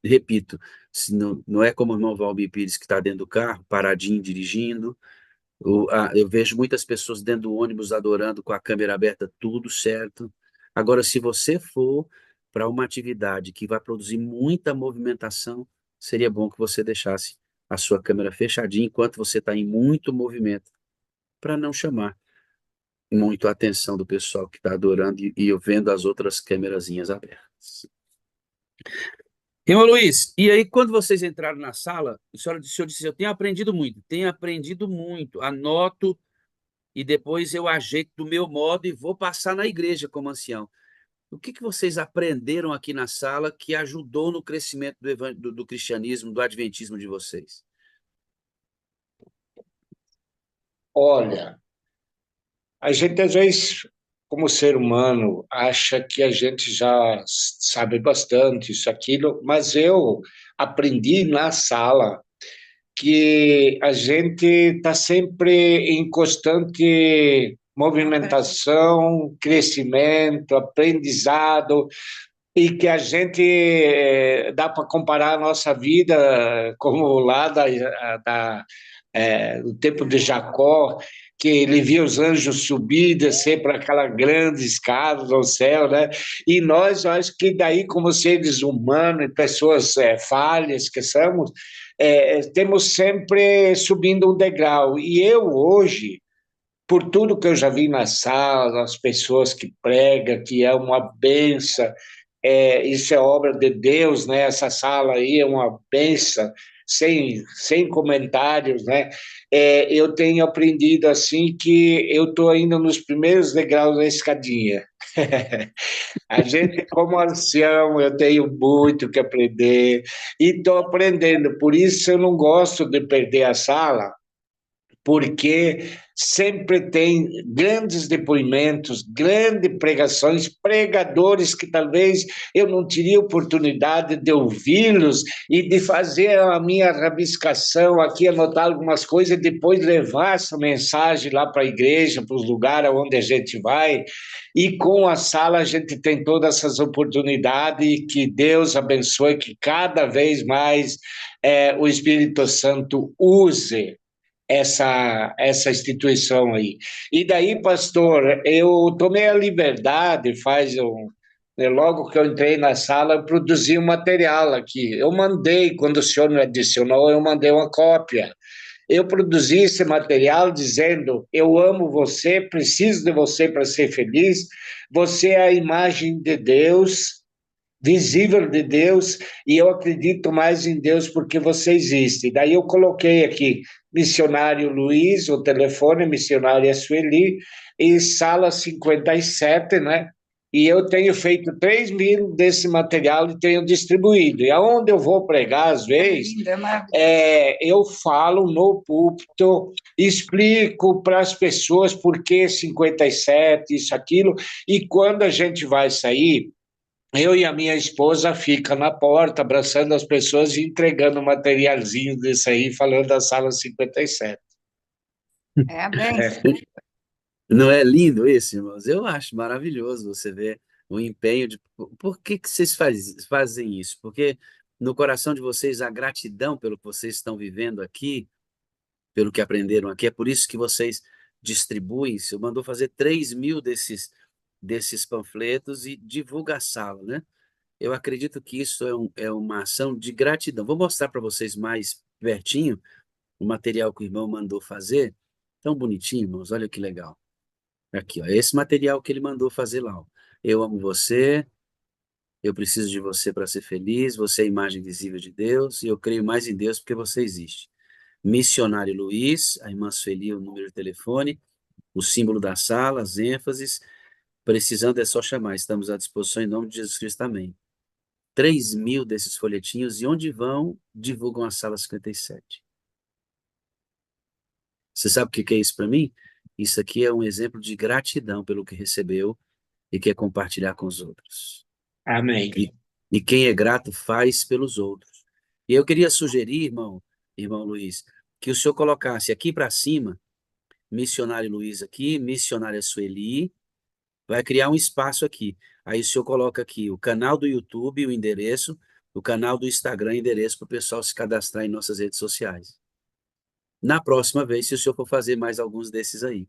Repito, não é como o irmão Valmir Pires que está dentro do carro, paradinho, dirigindo. Eu vejo muitas pessoas dentro do ônibus adorando com a câmera aberta, tudo certo. Agora, se você for para uma atividade que vai produzir muita movimentação, seria bom que você deixasse a sua câmera fechadinha enquanto você está em muito movimento, para não chamar muito a atenção do pessoal que está adorando e eu vendo as outras câmerazinhas abertas. Irmão Luiz, e aí quando vocês entraram na sala, o senhor disse, eu tenho aprendido muito, anoto e depois eu ajeito do meu modo e vou passar na igreja como ancião. O que vocês aprenderam aqui na sala que ajudou no crescimento do cristianismo, do adventismo de vocês? Olha, a gente às vezes, como ser humano, acha que a gente já sabe bastante isso, aquilo, mas eu aprendi na sala que a gente está sempre em constante movimentação, crescimento, aprendizado, e que a gente dá para comparar a nossa vida como lá do tempo de Jacó, que ele via os anjos subir e descer para aquela grande escada do céu, né? E nós, eu acho que daí, como seres humanos e pessoas falhas que somos, temos sempre subindo um degrau. E eu hoje, por tudo que eu já vi na sala, as pessoas que pregam, que é uma benção, isso é obra de Deus, né? Essa sala aí é uma benção, sem comentários, né? Eu tenho aprendido assim que eu estou ainda nos primeiros degraus da escadinha. A gente, como ancião, eu tenho muito que aprender e estou aprendendo. Por isso eu não gosto de perder a sala, porque sempre tem grandes depoimentos, grandes pregações, pregadores que talvez eu não teria oportunidade de ouvi-los e de fazer a minha rabiscação aqui, anotar algumas coisas e depois levar essa mensagem lá para a igreja, para os lugares onde a gente vai. E com a sala a gente tem todas essas oportunidades e que Deus abençoe, que cada vez mais o Espírito Santo use essa instituição aí. E daí, pastor, eu tomei a liberdade, logo que eu entrei na sala, eu produzi um material aqui. Eu mandei, quando o senhor me adicionou, eu mandei uma cópia. Eu produzi esse material dizendo: eu amo você, preciso de você para ser feliz, você é a imagem de Deus, visível de Deus, e eu acredito mais em Deus porque você existe. Daí eu coloquei aqui missionário Luiz, o telefone, missionária Sueli, e sala 57, né? E eu tenho feito 3.000 desse material e tenho distribuído. E aonde eu vou pregar, às vezes, eu falo no púlpito, explico para as pessoas por que 57, isso, aquilo, e quando a gente vai sair, eu e a minha esposa fica na porta, abraçando as pessoas e entregando materialzinho desse aí, falando da sala 57. Bem. Não é lindo isso, irmãos? Eu acho maravilhoso você ver o empenho de... Por que vocês fazem isso? Porque no coração de vocês a gratidão pelo que vocês estão vivendo aqui, pelo que aprenderam aqui, é por isso que vocês distribuem. Você mandou fazer 3.000 desses panfletos e divulga a sala, né? Eu acredito que isso é uma ação de gratidão. Vou mostrar para vocês mais pertinho o material que o irmão mandou fazer. Tão bonitinho, irmãos, olha que legal. Aqui, ó, esse material que ele mandou fazer lá. Ó. Eu amo você, eu preciso de você para ser feliz, você é a imagem visível de Deus e eu creio mais em Deus porque você existe. Missionário Luiz, a irmã Sueli, o número de telefone, o símbolo da sala, as ênfases. Precisando é só chamar, estamos à disposição em nome de Jesus Cristo, amém. 3.000 desses folhetinhos, e onde vão, divulgam a sala 57. Você sabe o que é isso para mim? Isso aqui é um exemplo de gratidão pelo que recebeu e quer compartilhar com os outros. Amém. E quem é grato faz pelos outros. E eu queria sugerir, irmão Luiz, que o senhor colocasse aqui para cima missionário Luiz aqui, missionária Sueli, vai criar um espaço aqui. Aí o senhor coloca aqui o canal do YouTube, o endereço, o canal do Instagram, endereço para o pessoal se cadastrar em nossas redes sociais. Na próxima vez, se o senhor for fazer mais alguns desses aí.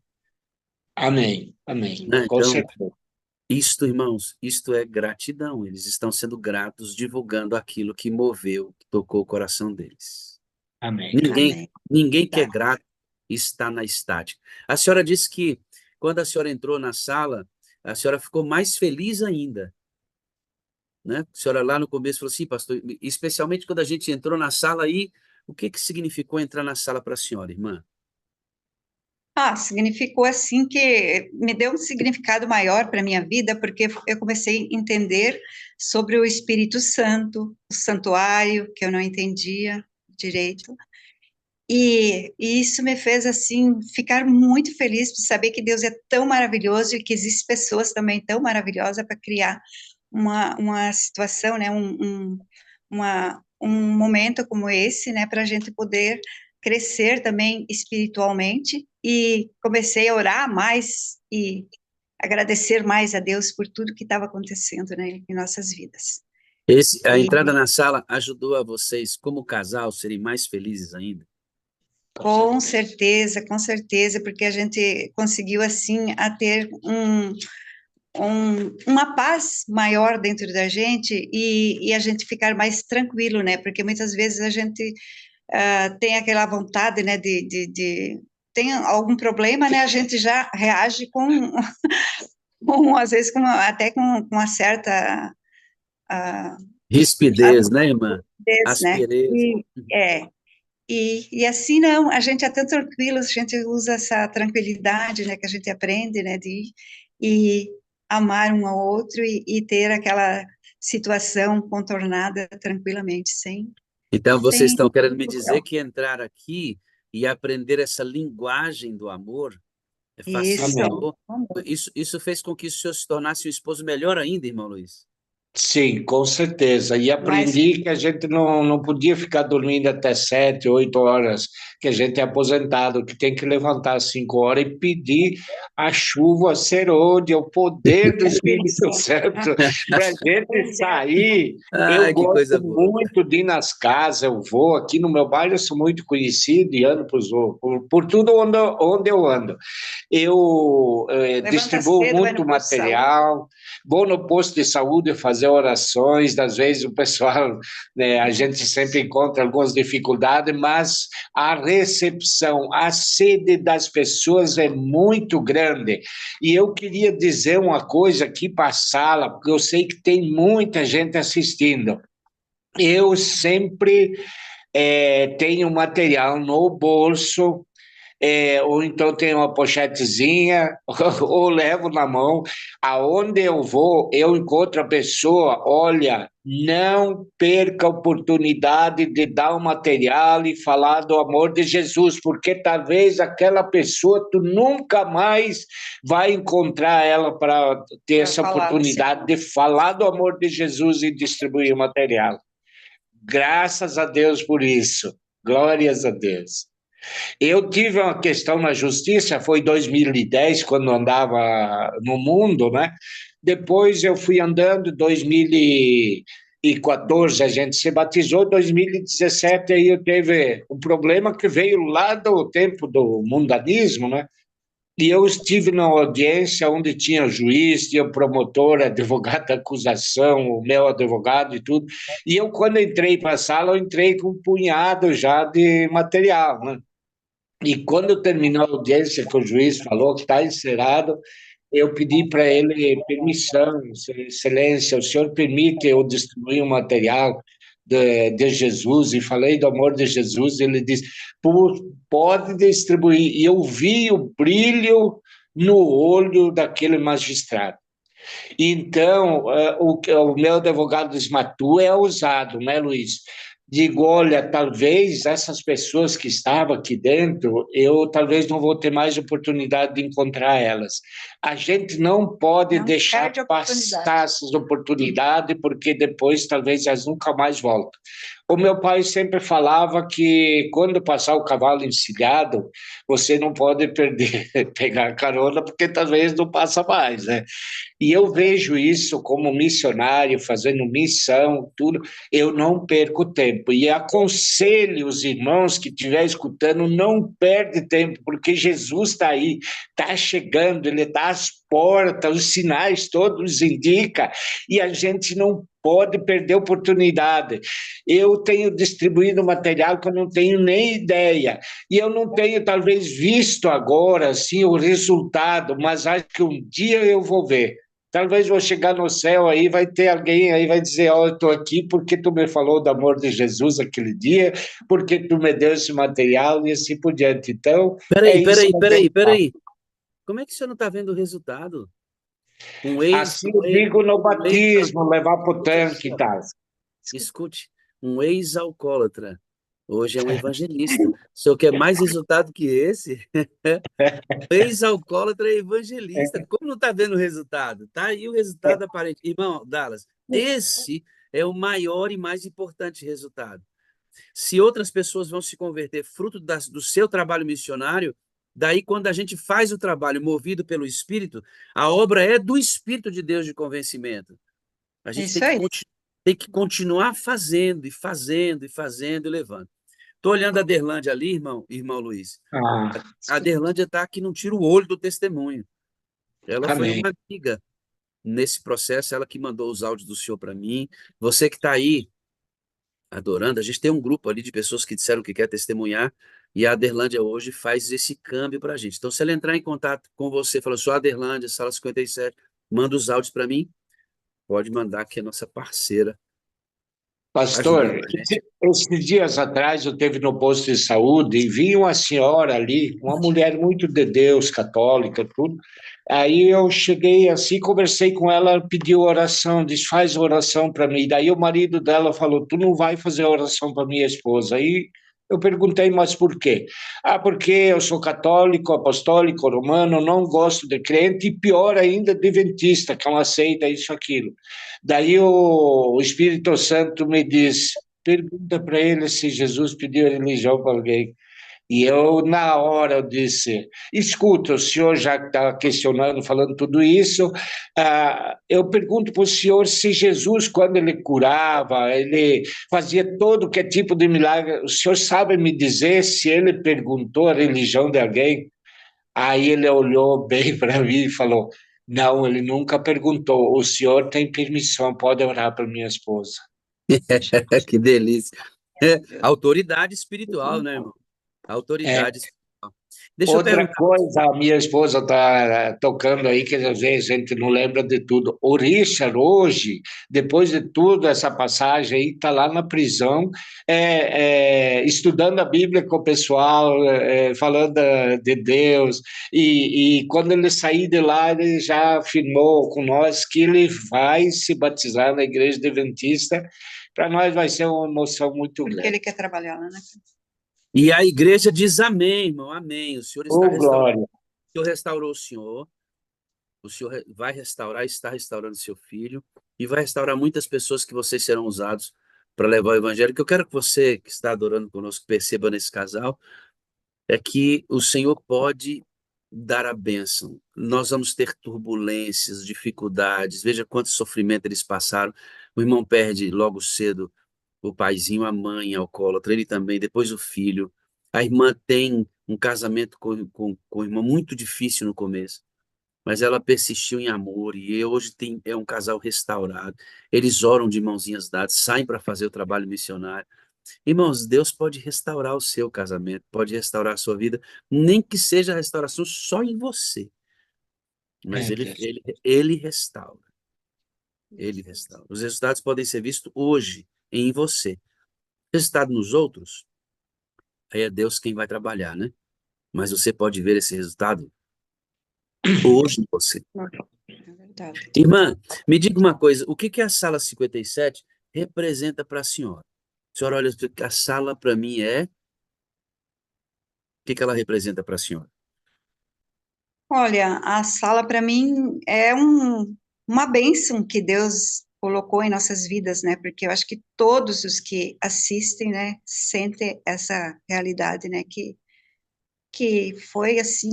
Amém, amém. Né? Com Então, certeza. isto, irmãos, isto é gratidão. Eles estão sendo gratos, divulgando aquilo que moveu, que tocou o coração deles. Amém. Amém. Ninguém que é Tá. grato está na estática. A senhora disse que quando a senhora entrou na sala, a senhora ficou mais feliz ainda, né? A senhora lá no começo falou assim, pastor, especialmente quando a gente entrou na sala aí, o que que significou entrar na sala para a senhora, irmã? Significou assim que me deu um significado maior para a minha vida, porque eu comecei a entender sobre o Espírito Santo, o santuário, que eu não entendia direito, e isso me fez, assim, ficar muito feliz de saber que Deus é tão maravilhoso e que existem pessoas também tão maravilhosas para criar uma situação, né, um momento como esse, né, para a gente poder crescer também espiritualmente, e comecei a orar mais e agradecer mais a Deus por tudo que estava acontecendo, né, em nossas vidas. A E entrada na sala ajudou a vocês, como casal, serem mais felizes ainda? com certeza, porque a gente conseguiu, assim, a ter uma paz maior dentro da gente, e a gente ficar mais tranquilo, né, porque muitas vezes a gente tem aquela vontade, né, tem algum problema, né, a gente já reage às vezes, até com uma certa Rispidez, né, irmã? avidez, né, Aspereza. e assim não, a gente é tão tranquilo, a gente usa essa tranquilidade, né, que a gente aprende, né, e amar um ao outro, e ter aquela situação contornada tranquilamente, Então, vocês sem estão querendo me dizer que entrar aqui e aprender essa linguagem do amor isso. Amém. facilitou? Isso fez com que o senhor se tornasse um esposo melhor ainda, irmão Luiz? Sim, com certeza. E Mas aprendi que a gente não podia ficar dormindo até 7, 8 horas, que a gente é aposentado, que tem que levantar às 5 horas e pedir a chuva serôdia, o poder do Espírito Santo, para a gente sair. Eu Ai, que gosto coisa boa. muito de ir nas casas, eu vou aqui no meu bairro, eu sou muito conhecido e ando por tudo onde eu ando. Eu levanta distribuo cedo, vai muito no posto de saúde. material, vou no posto de saúde fazer orações, às vezes o pessoal, né, a gente sempre encontra algumas dificuldades, mas a recepção, a sede das pessoas é muito grande. E eu queria dizer uma coisa aqui para a sala, porque eu sei que tem muita gente assistindo. Eu sempre tenho material no bolso, ou então tem uma pochetezinha, ou levo na mão. Aonde eu vou, eu encontro a pessoa, olha, não perca a oportunidade de dar o material e falar do amor de Jesus, porque talvez aquela pessoa, tu nunca mais vai encontrar ela para ter essa oportunidade de falar do amor de Jesus e distribuir o material. Graças a Deus por isso. Glórias a Deus. Eu tive uma questão na justiça, foi em 2010, quando andava no mundo, né? Depois eu fui andando, 2014 a gente se batizou, 2017 aí eu teve um problema que veio lá do tempo do mundanismo, né? E eu estive na audiência onde tinha juiz, tinha promotor, advogado da acusação, o meu advogado e tudo. E eu, quando entrei para a sala, eu entrei com um punhado já de material, né? E quando terminou a audiência, que o juiz falou que está encerrado, eu pedi para ele permissão, excelência, o senhor permite eu distribuir um material de Jesus, e falei do amor de Jesus, ele disse, pode distribuir, e eu vi o brilho no olho daquele magistrado. Então, o meu advogado disse, mas tu é ousado, né, Luiz? Digo, olha, talvez essas pessoas que estavam aqui dentro, eu talvez não vou ter mais oportunidade de encontrar elas. A gente não pode deixar passar essas oportunidades, porque depois talvez elas nunca mais voltam. O meu pai sempre falava que quando passar o cavalo encilhado, você não pode perder, pegar carona, porque talvez não passa mais, né? E eu vejo isso como missionário, fazendo missão, tudo, eu não perco tempo. E aconselho os irmãos que estiver escutando, não perde tempo, porque Jesus está aí, está chegando, ele está às portas, os sinais todos indicam, e a gente não pode perder oportunidade. Eu tenho distribuído material que eu não tenho nem ideia, e eu não tenho talvez visto agora assim o resultado, mas acho que um dia eu vou ver. Talvez vou chegar no céu aí, vai ter alguém aí, vai dizer, ó, eu estou aqui porque tu me falou do amor de Jesus aquele dia, porque tu me deu esse material e assim por diante. Então, é Peraí, isso peraí, que a peraí, gente faz. peraí. Como é que você não está vendo o resultado? Um ex, Assim eu digo no um ex, batismo, levar para o escute tanque aqui, e ó. tal. Escute, um ex-alcoólatra hoje é um evangelista. O senhor quer mais resultado que esse? Ex-alcoólatra é evangelista. Como não está vendo o resultado? Tá aí o resultado aparente. Irmão, Dallas, esse é o maior e mais importante resultado. Se outras pessoas vão se converter fruto do seu trabalho missionário, daí quando a gente faz o trabalho movido pelo Espírito, a obra é do Espírito de Deus de convencimento. A gente Isso aí. tem que continuar fazendo e fazendo e fazendo e levando. Estou olhando a Derlândia ali, irmão Luiz. Ah, A Derlândia está que não tira o olho do testemunho. Ela foi amém. uma amiga nesse processo, ela que mandou os áudios do senhor para mim. Você que está aí adorando, a gente tem um grupo ali de pessoas que disseram que quer testemunhar, e a Aderlândia hoje faz esse câmbio para a gente. Então, se ela entrar em contato com você, fala, sou a Aderlândia, sala 57, manda os áudios para mim, pode mandar, que é nossa parceira, ajudando Pastor, a gente. esses dias atrás eu esteve no posto de saúde e vi uma senhora ali, uma mulher muito de Deus, católica, tudo. Aí eu cheguei assim, conversei com ela, ela pediu oração, disse, faz oração para mim. Daí o marido dela falou, tu não vai fazer oração para minha esposa. Aí eu perguntei, mas por quê? Ah, porque eu sou católico, apostólico, romano, não gosto de crente e pior ainda, adventista, que não aceita isso, aquilo. Daí o Espírito Santo me diz, pergunta para ele se Jesus pediu religião para alguém. E eu, na hora, eu disse, escuta, o senhor já está questionando, falando tudo isso, eu pergunto para o senhor se Jesus, quando ele curava, ele fazia todo que tipo de milagre, o senhor sabe me dizer se ele perguntou a religião de alguém? Aí ele olhou bem para mim e falou, não, ele nunca perguntou, o senhor tem permissão, pode orar para minha esposa. Que delícia. Autoridade espiritual, né, irmão? É, Autoridade espiritual. Deixa eu outra perguntar. coisa, a minha esposa está tocando aí, que às vezes a gente não lembra de tudo. O Richard, hoje, depois de tudo, essa passagem aí, está lá na prisão, estudando a Bíblia com o pessoal, falando de Deus. E quando ele sair de lá, ele já afirmou com nós que ele vai se batizar na Igreja Adventista. Para nós vai ser uma emoção muito Porque grande. ele quer trabalhar lá, né? E a igreja diz amém, irmão, amém. O Senhor está Ô, restaurando, glória! o Senhor restaurou o Senhor vai restaurar, está restaurando seu filho, e vai restaurar muitas pessoas que vocês serão usados para levar o evangelho. O que eu quero que você, que está adorando conosco, perceba nesse casal, é que o Senhor pode dar a bênção. Nós vamos ter turbulências, dificuldades, veja quanto sofrimento eles passaram. O irmão perde logo cedo o paizinho, a mãe alcoólatra, ele também, depois o filho. A irmã tem um casamento com o irmão muito difícil no começo, mas ela persistiu em amor e hoje é um casal restaurado. Eles oram de mãozinhas dadas, saem para fazer o trabalho missionário. Irmãos, Deus pode restaurar o seu casamento, pode restaurar a sua vida, nem que seja a restauração só em você, mas É, Deus. ele restaura. Ele restaura. Os resultados podem ser vistos hoje em você. Resultado nos outros, aí é Deus quem vai trabalhar, né? Mas você pode ver esse resultado hoje em você. É verdade. Irmã, me diga uma coisa, o que que a sala 57 representa para a senhora? A senhora olha, a sala para mim o que que ela representa para a senhora? Olha, a sala para mim é uma bênção que Deus colocou em nossas vidas, né? Porque eu acho que todos os que assistem, né, sentem essa realidade, né? Que foi, assim,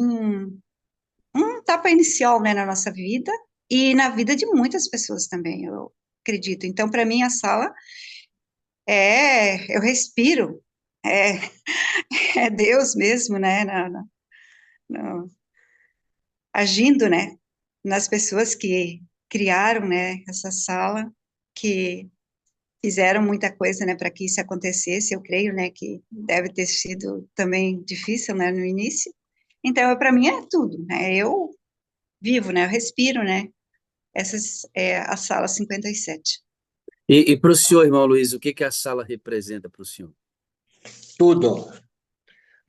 um tapa inicial, né, na nossa vida e na vida de muitas pessoas também, eu acredito. Então, para mim, a sala eu respiro, é, é Deus mesmo, né, no- agindo, né, nas pessoas que criaram, né, essa sala, que fizeram muita coisa, né, para que isso acontecesse. Eu creio, né, que deve ter sido também difícil, né, no início. Então, para mim é tudo, né? Eu vivo, né? Eu respiro, né? Essas é a sala 57. E para o senhor, irmão Luiz, o que que a sala representa para o senhor? Tudo,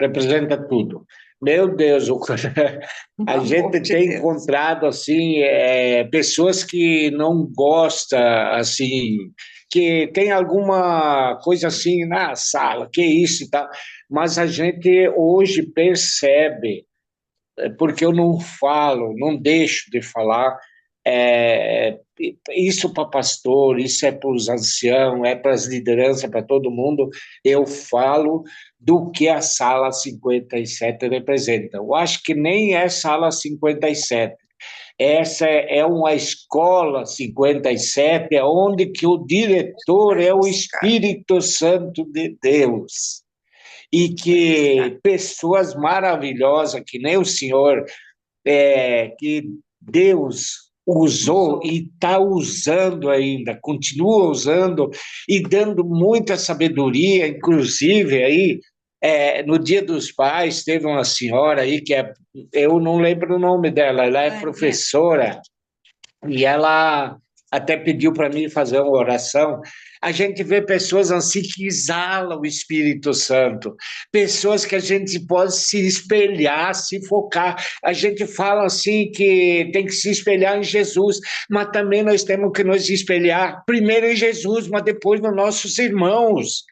representa tudo. Meu Deus, Um a amor gente de tem Deus. encontrado assim pessoas que não gostam assim, que tem alguma coisa assim na sala, que isso e tal, mas a gente hoje percebe, porque eu não falo, não deixo de falar. É, isso para pastor, isso é para os anciãos, é para as lideranças, para todo mundo. Eu falo do que a sala 57 representa. Eu acho que nem é sala 57. Essa é uma escola 57, é onde que o diretor é o Espírito Santo de Deus e que pessoas maravilhosas, que nem o senhor, que Deus usou e está usando ainda, continua usando e dando muita sabedoria, inclusive aí, no Dia dos Pais, teve uma senhora aí eu não lembro o nome dela, ela é professora, e ela até pediu para mim fazer uma oração. A gente vê pessoas assim que exalam o Espírito Santo, pessoas que a gente pode se espelhar, se focar. A gente fala assim que tem que se espelhar em Jesus, mas também nós temos que nos espelhar primeiro em Jesus, mas depois nos nossos irmãos.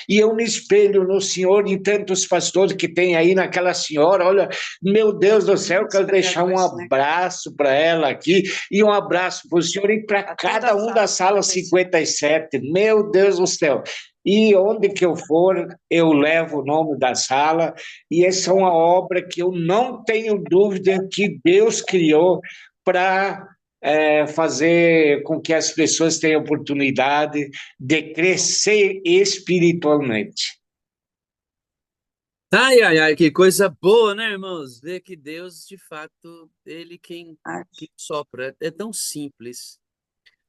E eu me espelho no Senhor e tantos pastores que tem aí naquela senhora. Olha, meu Deus do céu, eu quero deixar um abraço para ela aqui e um abraço para o senhor e para cada um da sala 57. Meu Deus do céu. E onde que eu for, eu levo o nome da sala, e essa é uma obra que eu não tenho dúvida que Deus criou para fazer com que as pessoas tenham oportunidade de crescer espiritualmente. Ai, ai, ai, que coisa boa, né, irmãos? Ver que Deus, de fato, ele quem sopra. É tão simples.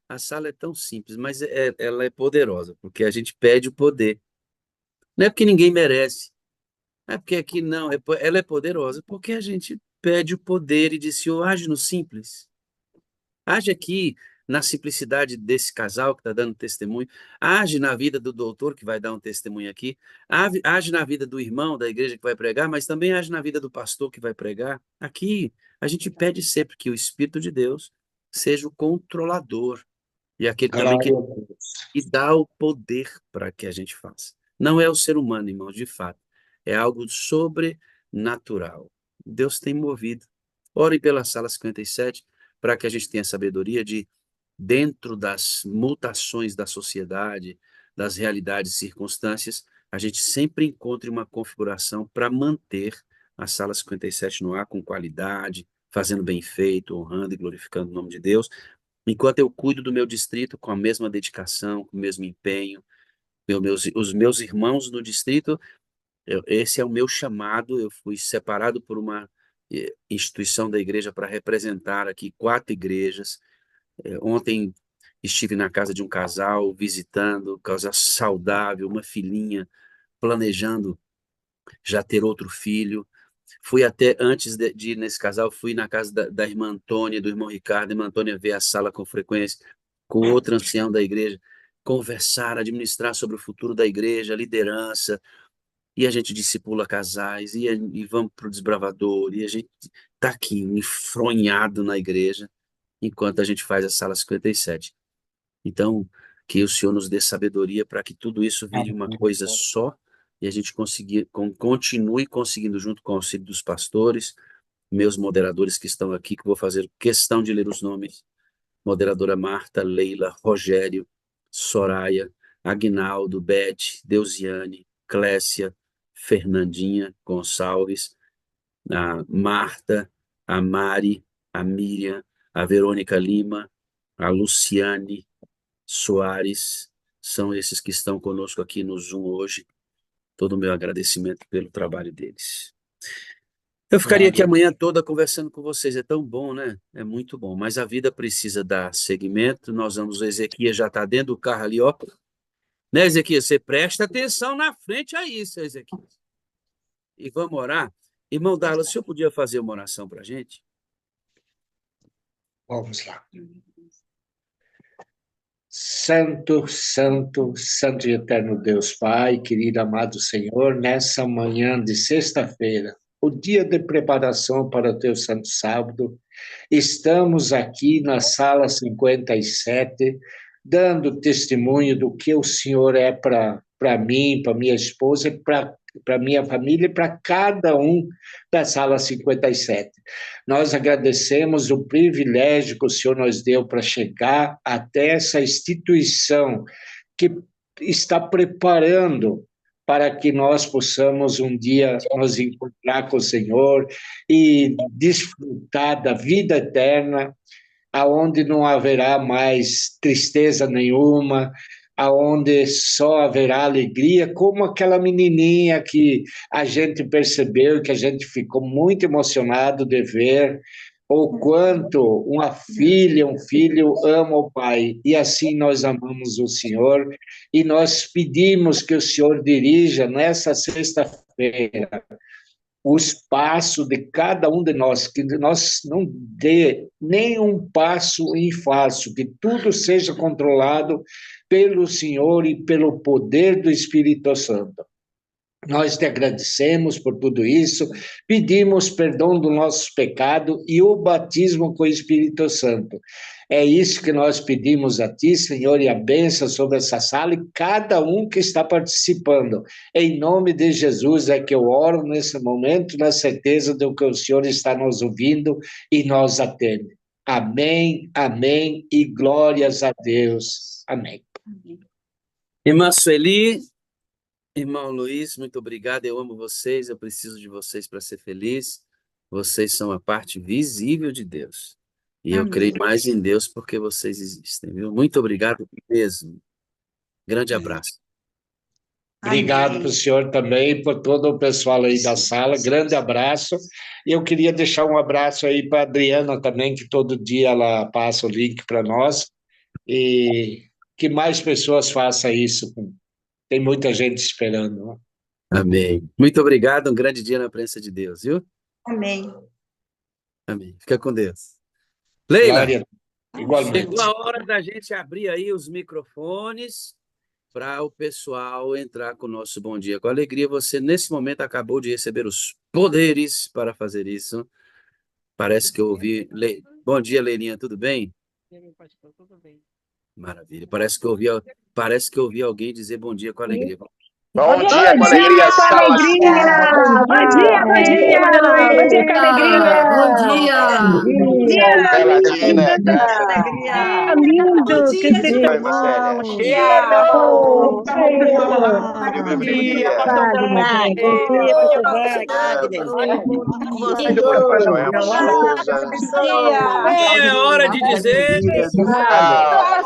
A sala é tão simples, mas ela é poderosa, porque a gente pede o poder. Não é porque ninguém merece. Não é porque aqui não. Ela é poderosa porque a gente pede o poder e diz, Senhor, age no simples. Age aqui na simplicidade desse casal que está dando testemunho. Age na vida do doutor que vai dar um testemunho aqui. Age na vida do irmão da igreja que vai pregar, mas também age na vida do pastor que vai pregar. Aqui a gente pede sempre que o Espírito de Deus seja o controlador e aquele também Glória que a Deus. dá o poder para que a gente faça. Não é o ser humano, irmãos, de fato. É algo sobrenatural. Deus tem movido. Orem pela sala 57 para que a gente tenha sabedoria de, dentro das mutações da sociedade, das realidades e circunstâncias, a gente sempre encontre uma configuração para manter a sala 57 no ar com qualidade, fazendo bem feito, honrando e glorificando o nome de Deus, enquanto eu cuido do meu distrito com a mesma dedicação, com o mesmo empenho. Os meus irmãos no distrito, esse é o meu chamado. Eu fui separado por uma instituição da igreja para representar aqui 4 igrejas. Ontem estive na casa de um casal, visitando, casal saudável, uma filhinha, planejando já ter outro filho. Fui até, antes de ir nesse casal, fui na casa da irmã Antônia, do irmão Ricardo. A irmã Antônia vê a sala com frequência, com outro ancião da igreja, conversar, administrar sobre o futuro da igreja, a liderança, e a gente discipula casais, e vamos para o desbravador, e a gente está aqui, enfronhado na igreja, enquanto a gente faz a sala 57. Então, que o Senhor nos dê sabedoria para que tudo isso vire uma coisa só e a gente continue conseguindo, junto com o auxílio dos pastores, meus moderadores que estão aqui, que vou fazer questão de ler os nomes, moderadora Marta, Leila, Rogério, Soraya, Aguinaldo, Beth, Deusiane, Clécia, Fernandinha Gonçalves, a Marta, a Mari, a Miriam, a Verônica Lima, a Luciane Soares, são esses que estão conosco aqui no Zoom hoje. Todo o meu agradecimento pelo trabalho deles. Eu ficaria aqui a manhã toda conversando com vocês, é tão bom, né? É muito bom, mas a vida precisa dar seguimento. Nós vamos, o Ezequias já está dentro do carro ali, ó. Né, Ezequias? Você presta atenção na frente aí, seu Ezequias. E vamos orar. Irmão Darla, o senhor podia fazer uma oração para a gente? Vamos lá. Santo, santo, santo e eterno Deus Pai, querido amado Senhor, nessa manhã de sexta-feira, o dia de preparação para o teu santo sábado, estamos aqui na sala 57, dando testemunho do que o Senhor é para mim, para minha esposa, para minha família e para cada um da sala 57. Nós agradecemos o privilégio que o Senhor nos deu para chegar até essa instituição que está preparando para que nós possamos um dia nos encontrar com o Senhor e desfrutar da vida eterna, aonde não haverá mais tristeza nenhuma, aonde só haverá alegria, como aquela menininha que a gente percebeu, que a gente ficou muito emocionado de ver, o quanto uma filha, um filho ama o pai, e assim nós amamos o Senhor, e nós pedimos que o Senhor dirija nessa sexta-feira o espaço de cada um de nós, que nós não dê nenhum passo em falso, que tudo seja controlado pelo Senhor e pelo poder do Espírito Santo. Nós te agradecemos por tudo isso, pedimos perdão do nosso pecado e o batismo com o Espírito Santo. É isso que nós pedimos a Ti, Senhor, e a bênção sobre essa sala e cada um que está participando. Em nome de Jesus é que eu oro nesse momento, na certeza de que o Senhor está nos ouvindo e nos atende. Amém, amém e glórias a Deus. Amém. Irmã Sueli, irmão Luiz, muito obrigado. Eu amo vocês, eu preciso de vocês para ser feliz. Vocês são a parte visível de Deus. E eu creio mais em Deus porque vocês existem, viu? Muito obrigado mesmo. Grande abraço. Obrigado para o senhor também, por todo o pessoal aí da sala. Grande abraço. E eu queria deixar um abraço aí para a Adriana também, que todo dia ela passa o link para nós. E que mais pessoas façam isso. Tem muita gente esperando. Né? Amém. Muito obrigado. Um grande dia na presença de Deus, viu? Amém. Amém. Fica com Deus. Leila, Glória, igualmente. chegou a hora da gente abrir aí os microfones para o pessoal entrar com o nosso Bom Dia com Alegria. Você, nesse momento, acabou de receber os poderes para fazer isso. Parece que eu ouvi... Bom dia, Leilinha, tudo bem? Tudo bem. Maravilha. Parece que eu ouvi alguém dizer bom dia com alegria. Bom dia com alegria, sala. Bom dia com alegria! Bom dia com alegria! Bom dia! Bela Dina. Tá lindo! Que seja Oi, Marcélia. cheiro! Bom dia, Pastor Joel Souza. É hora de dizer... Ah,